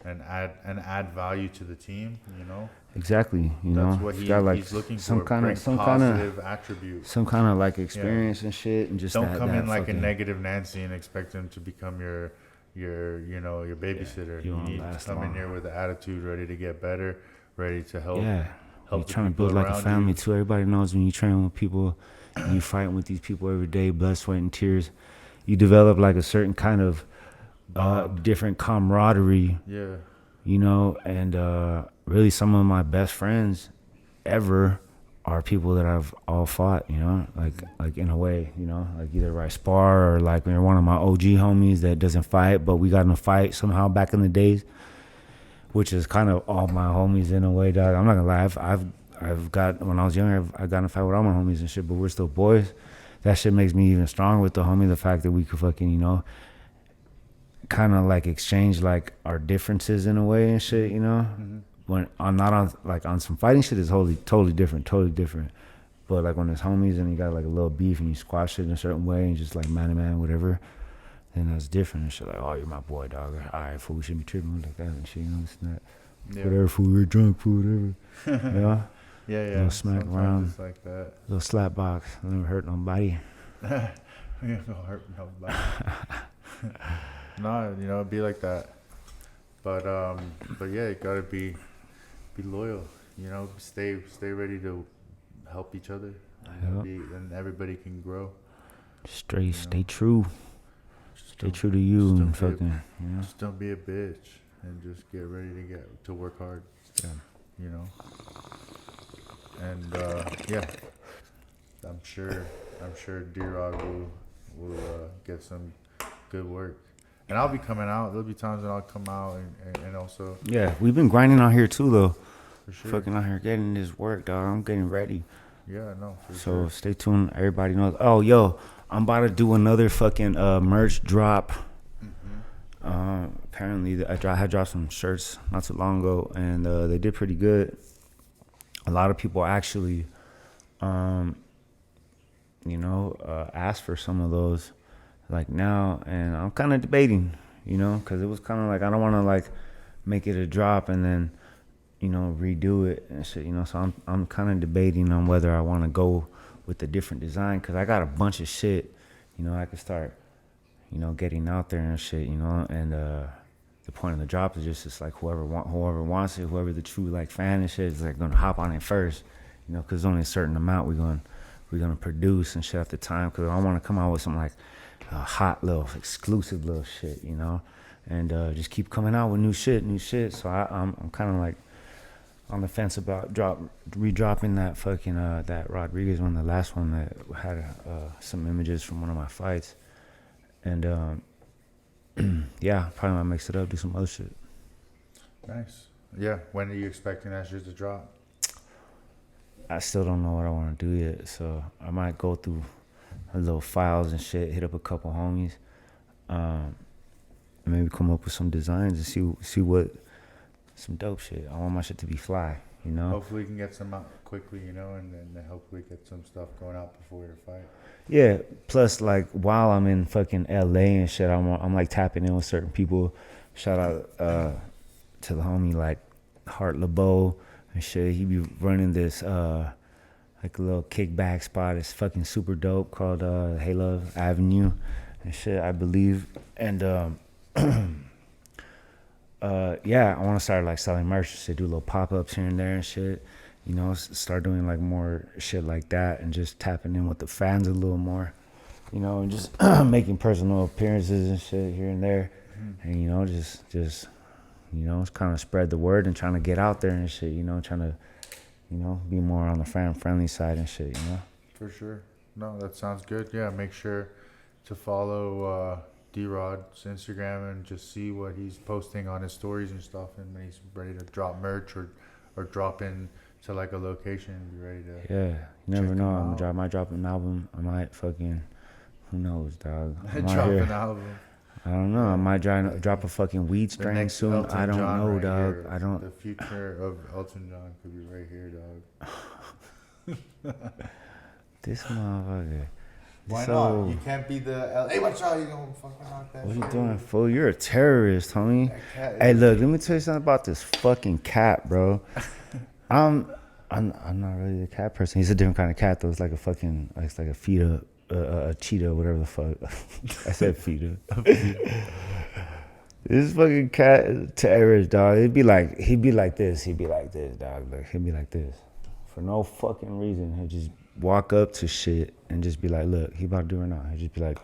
and add value to the team, you know. Exactly, you that's know. what he's looking some for. kind of attribute, some kind of like experience and shit, and just don't come in like a negative Nancy and expect him to become your you know, your babysitter. You need to come in here with the attitude, ready to get better, ready to help. Yeah, help you're trying to build like a family too. Everybody knows when you train with people, and you fighting with these people every day, blood, sweat, and tears, you develop like a certain kind of bond. different camaraderie. Yeah. You know, and really some of my best friends ever are people that I've all fought, you know, like in a way, you know, like either I spar or like when one of my OG homies that doesn't fight, but we got in a fight somehow back in the days, which is kind of all my homies in a way, dog. I'm not gonna lie, I've got, when I was younger, I got in a fight with all my homies and shit, but we're still boys. That shit makes me even stronger with the homie, the fact that we could fucking, you know, kind of like exchange like our differences in a way and shit, you know. When I'm not on like on some fighting shit is totally different, but like when it's homies and you got like a little beef and you squash it in a certain way and just like man to man whatever, then that's different and shit. Like, oh, you're my boy, dog. All right, fool, we shouldn't be tripping like that and shit, you know. It's not whatever, fool, we're drunk, fool, whatever. You know. Yeah. Little smack Sometimes around, it's like that. little slap box. Never hurt nobody. We ain't gonna hurt nobody. No, you know, it'd be like that. But yeah, you gotta be loyal. You know, stay ready to help each other. Yep. And everybody can grow. Stay true. Stay true to you and fucking, you know. Just don't be a bitch and just get ready to work hard. Yeah. You know. And yeah, I'm sure D-Rod will get some good work. And I'll be coming out. There'll be times that I'll come out and also. Yeah, we've been grinding out here too, though. For sure. Fucking out here getting this work, dog. I'm getting ready. Yeah, no. For So sure. stay tuned. Everybody knows. Oh, yo, I'm about to do another fucking merch drop. Apparently, I had dropped some shirts not too long ago, and they did pretty good. A lot of people actually, you know, asked for some of those. Like now, and I'm kind of debating, you know, because it was kind of like I don't want to like make it a drop and then, you know, redo it and shit, you know. So I'm kind of debating on whether I want to go with a different design because I got a bunch of shit, you know. I could start, you know, getting out there and shit, you know. And the point of the drop is just it's like whoever wants it, whoever the true like fan and shit is like gonna hop on it first, you know, because there's only a certain amount we're gonna produce and shit at the time. Because I want to come out with some like hot little exclusive little shit, you know, and just keep coming out with new shit. So I'm kind of like on the fence about redropping that fucking that Rodriguez one, the last one that had some images from one of my fights, and yeah, probably might mix it up, do some other shit. Nice. Yeah. When are you expecting that shit to drop? I still don't know what I want to do yet, so I might go through little files and shit, hit up a couple homies, and maybe come up with some designs and see what some dope shit. I want my shit to be fly, you know. Hopefully we can get some out quickly, you know, and then hopefully get some stuff going out before your fight. Yeah. Plus, like while I'm in fucking LA and shit, I'm like tapping in with certain people. Shout out to the homie like Hart LeBeau and shit. He be running this like a little kickback spot. It's fucking super dope called Hey Love Avenue and shit, I believe. And yeah, I want to start like selling merch, shit, do little pop-ups here and there and shit, you know, start doing like more shit like that and just tapping in with the fans a little more, you know, and just making personal appearances and shit here and there. And you know, just you know, it's kind of spread the word and trying to get out there and shit, you know, trying to, you know, be more on the fan-friendly side and shit, you know? For sure. No, that sounds good. Yeah, make sure to follow D-Rod's Instagram and just see what he's posting on his stories and stuff. And when he's ready to drop merch or drop in to like a location, be ready to. Yeah, you never know. I might drop an album. I might fucking, who knows, dog? Drop an album. I don't know. I might drop a fucking weed strain soon. Elton I don't John know, right dog. Here. I don't. The future of Elton John could be right here, dog. This motherfucker. Why not? You can't be the. Hey, watch out! You gonna fucking knock that. What shit. you doing, fool? You're a terrorist, homie. Hey, look. Let me tell you something about this fucking cat, bro. I'm not really a cat person. He's a different kind of cat, though. It's like a fucking. It's like a feeder. A cheetah, whatever the fuck. I said feeder. This fucking cat is terrorist, dog. He'd be like this, dog. Like he'd be like this. For no fucking reason. He'd just walk up to shit and just be like, look, he about to do it now. He'd just be like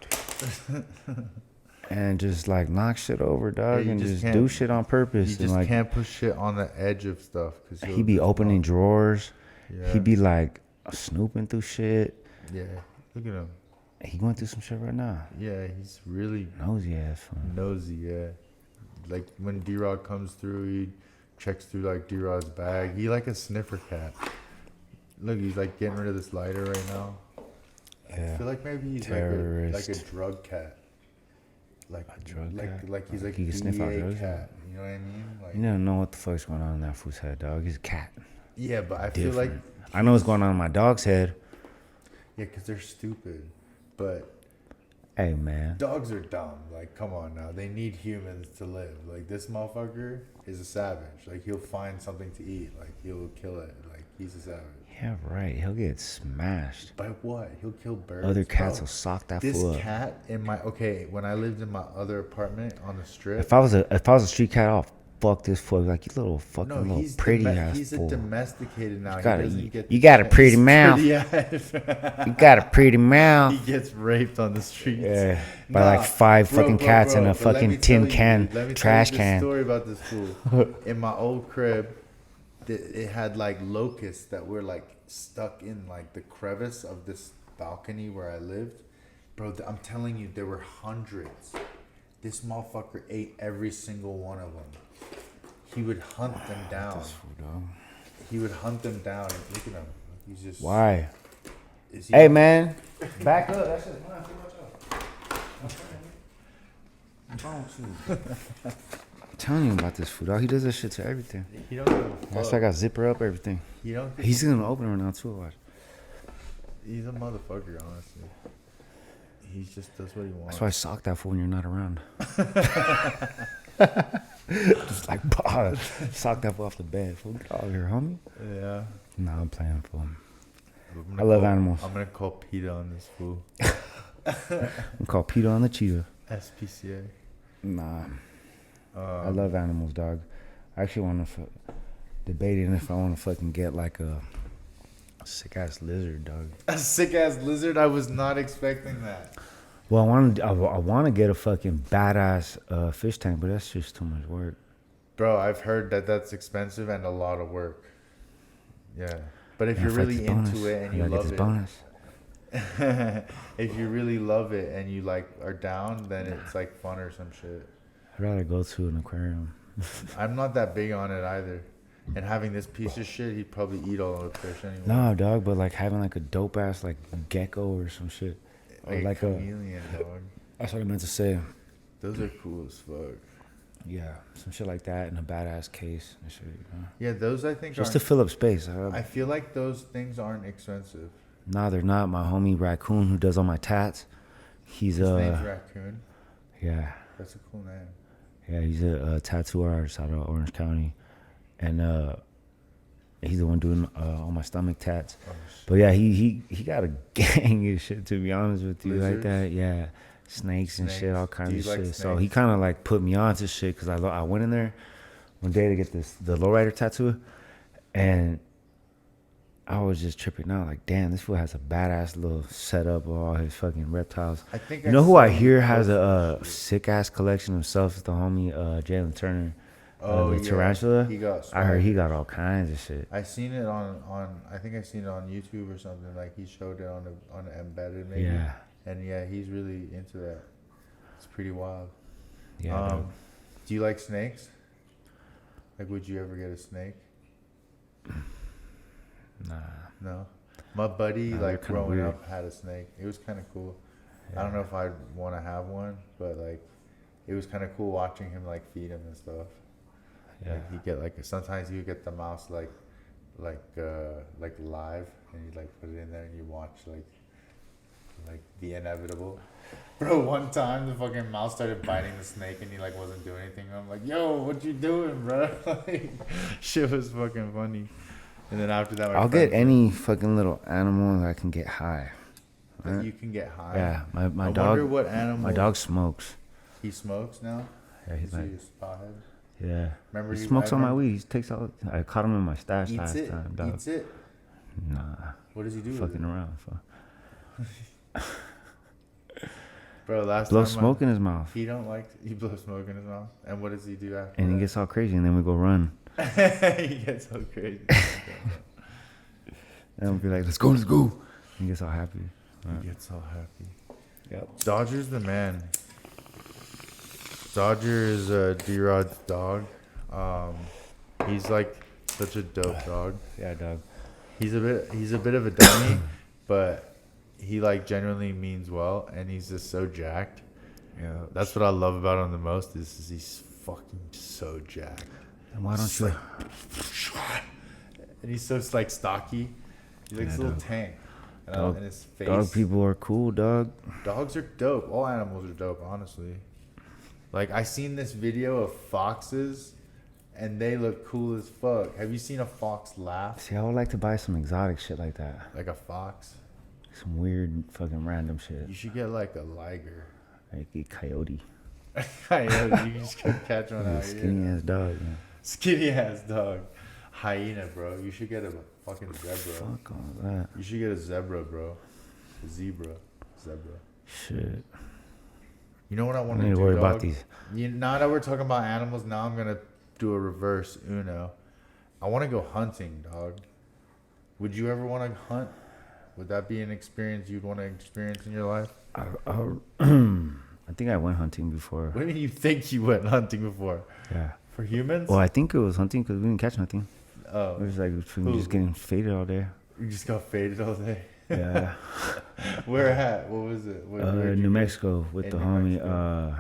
and just like knock shit over, dog, you and just just can't- do shit on purpose. You And just like can't put shit on the edge of stuff. Cause he be opening drawers. Yeah. He be like snooping through shit. Yeah. Look at him. He going through some shit right now. Yeah, he's really Nosy ass. Fun. nosy. Yeah. Like when D-Rod comes through, he checks through like D-Rod's bag. He like a sniffer cat. Look, he's like getting rid of this lighter right now. Yeah. I feel like maybe he's Terrorist. like a drug cat. Like A drug like cat? like he's like He can sniff out DEA drugs, cat. You know what I mean? Like You never know what the fuck's going on in that fool's head, dog. He's a cat. yeah, but I Different. feel like I know what's going on in my dog's head. yeah, cause they're stupid. But Hey, man. dogs are dumb. Like, come on now. They need humans to live. Like, this motherfucker is a savage. Like, he'll find something to eat. Like, he'll kill it. Like, he's a savage. Yeah, right. He'll get smashed. By what? He'll kill birds. Other cats Bro, will sock that this fool up. cat in my when I lived in my other apartment on the strip. If I was a street cat, I'll fuck this fool. Like, you little fucking No, little he's pretty ass he's a fool. domesticated now. You got a pretty mouth. Yeah. You got a pretty mouth. He gets raped on the streets. Yeah, by like five fucking cats in a but let me fucking tin tell you- can, let me trash tell you this can. story about this fool. In my old crib, it had like locusts that were like stuck in like the crevice of this balcony where I lived. Bro, I'm telling you, there were hundreds. This motherfucker ate every single one of them. He would hunt them down. He would hunt them down and look at him. He's just Why? Is Hey, man, back up. That shit's mine. I'm telling you about this fool, dog. He does that shit to everything. He don't give a That's fuck. why I got zipper up everything. He don't. He's gonna open it right now too. Watch. He's a motherfucker, honestly. He just does what he wants. That's why I sock that fool when you're not around. Just like, bah, sock that fool off the bed. Fool, get out of here, homie. Yeah. Nah, I'm playing for him. I love animals. I'm gonna call PETA on this fool. I'm called Peter on the cheetah. SPCA. Nah. I love animals, dog. I actually want to debating if I want to fucking get like a sick ass lizard, dog. A sick ass lizard? I was not expecting that. Well, I want to get a fucking badass fish tank, but that's just too much work. Bro, I've heard that that's expensive and a lot of work. Yeah. But if you're really into it and you love it, bonus. if you really love it and you like are down, then it's like fun or some shit. I'd rather go to an aquarium. I'm not that big on it either. And having this piece of shit, he'd probably eat all the fish anyway. No, dog, but like having like a dope ass like gecko or some shit. Or Like, like a a. chameleon, dog. That's what I meant to say. Those are cool as fuck. Yeah, some shit like that in a badass case and shit. You know? Yeah, those I think Just to fill up space. I feel like those things aren't expensive. Nah, they're not. My homie Raccoon, who does all my tats, he's His name's Raccoon. Yeah, That's a cool name. yeah, he's a tattoo artist out of Orange County, and he's the one doing all my stomach tats. Oh, But yeah, he got a gang of shit, to be honest with you, Lizards? like that. Yeah, snakes and shit, all kinds Do of you like shit. So he snakes? kind of like put me on to shit because I went in there one day to get the lowrider tattoo, and I was just tripping out. Like, damn, this fool has a badass little setup of all his fucking reptiles. I think You know who I saw hear you has post- a sick ass collection himself? Is the homie Jalen Turner. Oh, the yeah. tarantula. He got I heard he swag. got all kinds of shit. I seen it on I think I seen it on YouTube or something. Like he showed it on the embedded maybe. Yeah, And yeah, he's really into that. It's pretty wild. yeah. Do you like snakes? Like, would you ever get a snake? Nah. No. My buddy, Nah, they're like kinda growing weird. up, had a snake. It was kind of cool. Yeah. I don't know if I'd want to have one, but like, it was kind of cool watching him like feed him and stuff. Yeah. Like, he get like sometimes you get the mouse like live, and you like put it in there and you watch like the inevitable. Bro, one time the fucking mouse started biting the snake and he like wasn't doing anything. I'm like, yo, what you doing, bro? Like, shit was fucking funny. And then after that, I'll get any fucking little animal that I can get high. that you can get high. Yeah, my I dog. wonder what animal. My dog smokes. He smokes now. Yeah, he's Is like, he a spothead? yeah. Remember He you- smokes I on my remember- weed. He takes all. I caught him in my stash Eats last it. time, dog. Eats it. Nah, What does he do? fucking with around. Fuck. it? Bro, last blow time smoke in his mouth. he blows smoke in his mouth. And what does he do after And that? he gets all crazy, and then we go run. He gets so crazy. And we'll be like, let's go. And he gets all happy. He gets so happy. Yep. Dodger's the man. Dodger is D-Rod's dog. He's like such a dope dog. Yeah, dog. He's a bit of a dummy, but he like genuinely means well, and he's just so jacked. Yeah. That's what I love about him the most is he's fucking so jacked. And why don't you? And he's so like stocky. He's like this little tank. And his face. Dog people are cool, dog. Dogs are dope. All animals are dope, honestly. Like I seen this video of foxes, and they look cool as fuck. Have you seen a fox laugh? See, I would like to buy some exotic shit like that. Like a fox? Some weird fucking random shit. You should get like a liger. Like a coyote. Coyote. You just could catch one out Skinny here. ass dog. Man. Skinny ass dog. Hyena, bro. You should get a fucking zebra. Fuck all that. You should get a zebra, bro. A zebra. Zebra. Shit. You know what I want I to need do, to worry dog? about these. Now that we're talking about animals, now I'm going to do a reverse Uno. I want to go hunting, dog. Would you ever want to hunt? Would that be an experience you'd want to experience in your life? I think I went hunting before. What do you mean you think you went hunting before? Yeah. For humans? Well, I think it was hunting because we didn't catch nothing. Oh. It was like just getting faded all day. You just got faded all day? Yeah. Where at? What was it? Where'd you New go? Mexico with In the New homie, Mexico.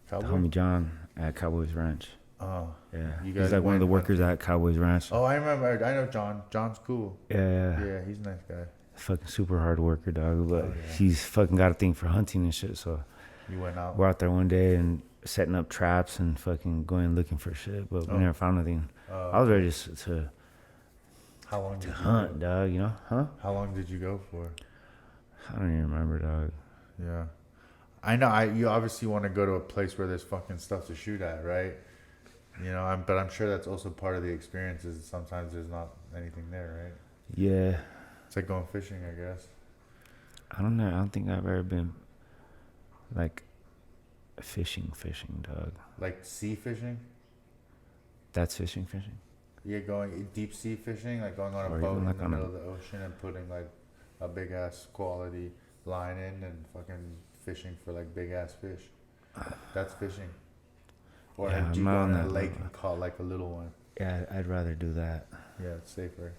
the Cowboy? homie John at Cowboys Ranch. Oh. Yeah. You He's guys like one of the went workers at Cowboys Ranch. Oh, I remember. I know John. John's cool. Yeah. Yeah, he's a nice guy. Fucking super hard worker, dog. But Oh, yeah. he's fucking got a thing for hunting and shit. So You went out. we're out there one day and setting up traps and fucking going looking for shit. But we never found nothing. I was ready to How long did you hunt, go? dog, you know? Huh? How long did you go for? I don't even remember, dog. Yeah. I know. You obviously want to go to a place where there's fucking stuff to shoot at, right? You know, but I'm sure that's also part of the experience is sometimes there's not anything there, right? Yeah. It's like going fishing, I guess. I don't know. I don't think I've ever been like fishing, dog. Like sea fishing? That's fishing. You're going deep sea fishing, like going on a Or boat even in like the on a- middle of the ocean and putting like a big ass quality line in and fucking fishing for like big ass fish. That's fishing. Or Yeah, have you I'm not gone on to a that lake level. and caught like a little one? Yeah, I'd rather do that. Yeah, it's safer.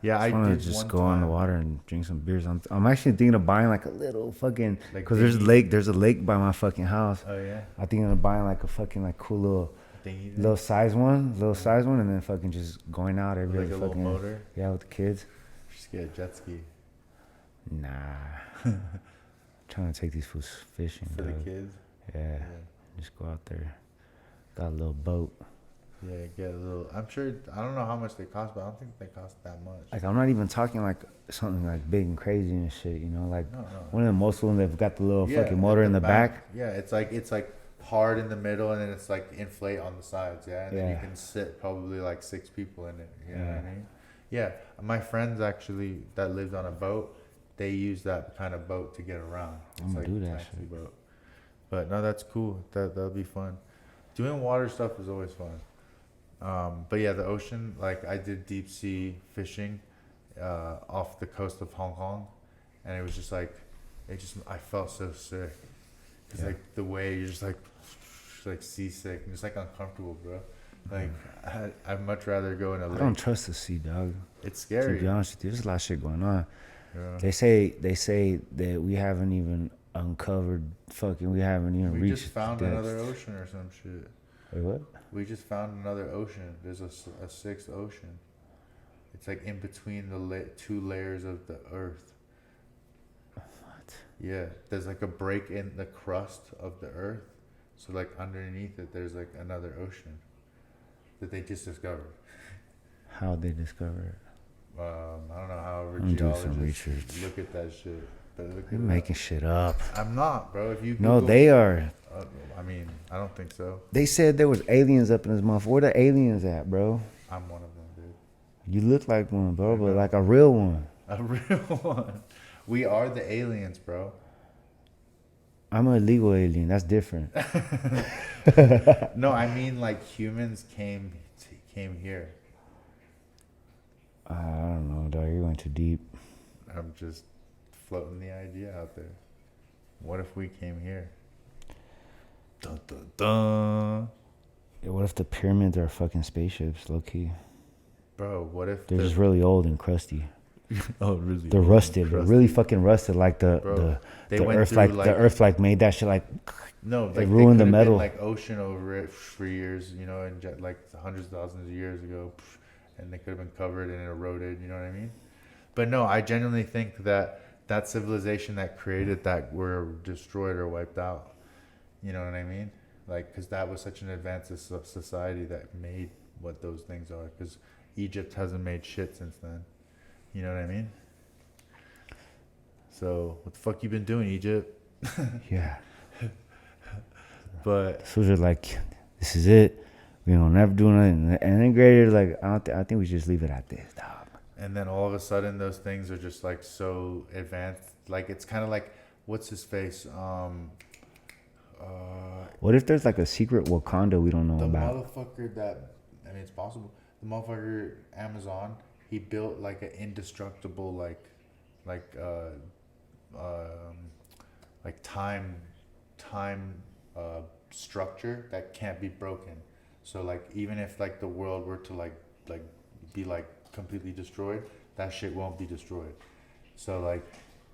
Yeah, I I want to did just one go on the time. water and drink some beers. I'm actually thinking of buying like a little fucking Like because dinghy? there's a lake by my fucking house. Oh yeah, I think I'm buying like a fucking like cool dinghy. little size one, and then fucking just going out every Like a little fucking motor. yeah with the kids. Just get a jet ski Nah, trying to take these fools fishing for the dog. kids. Yeah, Yeah. just go out there. Got a little boat. Yeah, get a little. I'm sure. I don't know how much they cost, but I don't think they cost that much. Like I'm not even talking like something like big and crazy and shit. You know, like No. one of the most of them they've got the little Yeah, fucking at motor in the back. Yeah, it's like hard in the middle, and then it's like inflate on the sides. Yeah, and then you Yeah. can sit probably like 6 people in it. You know what I Yeah. mean? Yeah, my friends actually that lived on a boat, they use that kind of boat to get around. It's I'ma like do a that taxi shit. boat. But no, that's cool. That'll be fun. Doing water stuff is always fun. But yeah, the ocean, like I did deep sea fishing off the coast of Hong Kong, and it was just like, I felt so sick. Cause Yeah. like the way you're just like seasick and just like uncomfortable, bro. Like I'd much rather go in a I lake. don't trust the sea, dog. It's To scary. be honest with you, there's a lot of shit going on. Yeah. They say that we haven't even uncovered we haven't even We reached just found depths. another ocean or some shit. Wait, what? We just found another ocean. There's a sixth ocean. It's like in between the two layers of the earth. What? Yeah, there's like a break in the crust of the earth. So like underneath it, there's like another ocean that they just discovered. How'd they discover it? I don't know how I'm doing some geologists research. look at that shit. But look You're at making shit up. I'm not, bro. If you No, Google- they are. I mean, I don't think so. They said there was aliens up in this motherfucker. Where the aliens at, bro? I'm one of them, dude. You look like one, bro, but like a real one. A real one. We are the aliens, bro. I'm an illegal alien. That's different. No, I mean like humans came here. I don't know, dog. You're going too deep. I'm just floating the idea out there. What if we came here? Dun, dun, dun. Yeah, what if the pyramids are fucking spaceships, low key? Bro, what if They're just really old and crusty. Oh, really? They're rusted. They're really fucking rusted. Like Bro, they the went earth, through, like like- the earth, like made that shit like. No, They like ruined the could've metal. been, like ocean over it for years, you know, and like hundreds of thousands of years ago, and they could have been covered and eroded. You know what I mean? But no, I genuinely think that civilization that created that were destroyed or wiped out. You know what I mean? Like, because that was such an advanced society that made what those things are. Because Egypt hasn't made shit since then. You know what I mean? So what the fuck you been doing, Egypt? Yeah. But So they're like, this is it. We don't never do nothing. And then greater, like, I think we should just leave it at this, dog. and then all of a sudden those things are just like so advanced. Like it's kind of like what's his face? What if there's like a secret Wakanda we don't know The about? motherfucker that, I mean, it's possible. The motherfucker Amazon, he built like an indestructible like time structure that can't be broken. So like even if like the world were to like be like completely destroyed, that shit won't be destroyed. So like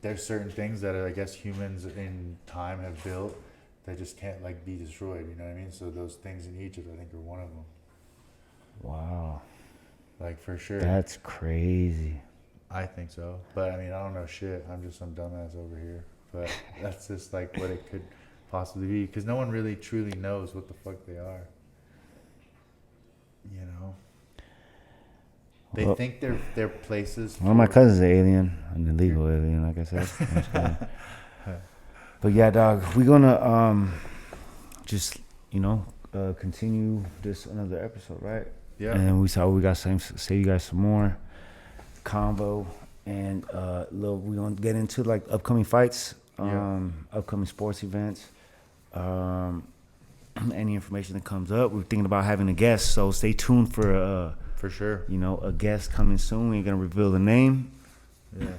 there's certain things that I guess humans in time have built that just can't like be destroyed, you know what I mean? So those things in Egypt I think are one of them. Wow. Like for sure. That's crazy. I think so. But I mean I don't know shit. I'm just some dumbass over here. But that's just like what it could possibly be. Because no one really truly knows what the fuck they are. You know? They Well, think they're places. one of my for- cousins is an alien, an illegal alien, like I said. I'm just kidding. But yeah, dog, we're gonna just continue this another episode, right? Yeah. And we got say you guys some more combo, and we're gonna get into like upcoming fights, upcoming sports events, any information that comes up. We're thinking about having a guest, so stay tuned for sure. a guest coming soon. We ain't gonna reveal the name. Yes.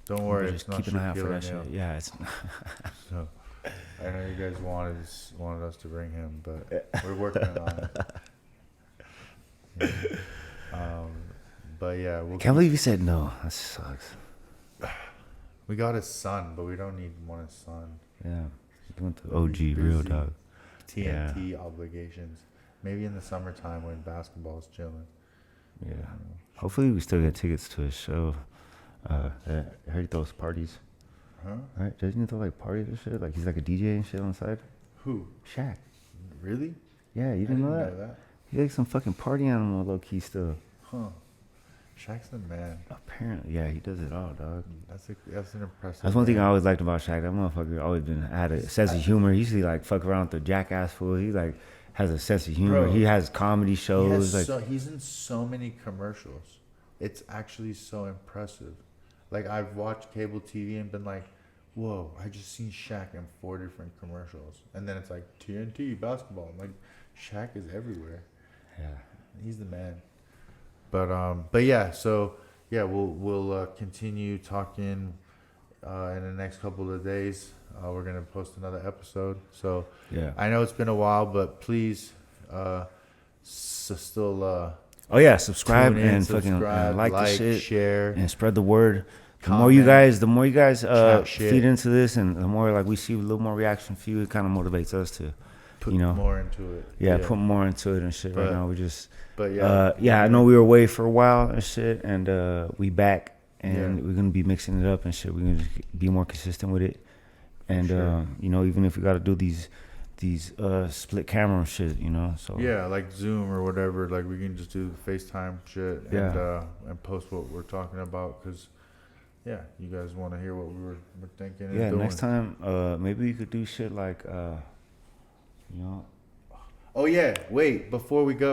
Don't worry. Just It's not keep an eye out for Shaquille that shit. O'Neal. Yeah, it's So I know you guys wanted us to bring him, but we're working on it. Yeah. But yeah, can't believe you said no. That sucks. we got his son, but we don't need his son. Yeah, you went to He's OG real busy. dog. TNT obligations. Maybe in the summertime when basketball's chilling. Yeah. Hopefully we still get tickets to his show. I heard he throws parties. Huh? Right? Doesn't he throw like parties and shit? Like he's like a DJ and shit on the side? Who? Shaq. Really? Yeah, you I didn't know that? He's like some fucking party animal low key still. Huh. Shaq's the man. Apparently, yeah, he does it all, dog. That's an impressive. That's one thing I man. always liked about Shaq. That motherfucker always had a sense of humor. He usually like fuck around with the jackass fool. He like has a sense of humor. Bro, he has comedy shows. He's in so many commercials. It's actually so impressive. Like I've watched cable TV and been like, whoa, I just seen Shaq in 4 different commercials. And then it's like TNT basketball. I'm like, Shaq is everywhere. Yeah. He's the man. But yeah, so yeah, we'll continue talking in the next couple of days. We're gonna post another episode. So Yeah. I know it's been a while, but please still Oh yeah, subscribe tune in, and fucking like the shit, share, and spread the word. The comment, more you guys chat shit. feed into this, and the more like we see a little more reaction for you, it kind of motivates us to, put you know, more into it. yeah, put more into it and shit. Right But- now we just, But yeah, yeah, I know we were away for a while and shit, and we back, and Yeah. we're gonna be mixing it up and shit. We're gonna just be more consistent with it, and Sure. even if we got to do these split camera shit, so yeah, like Zoom or whatever. Like we can just do FaceTime shit and post what we're talking about because. Yeah, you guys want to hear what we're thinking? Yeah, and doing. next time, maybe we could do shit like, Oh yeah, wait, before we go.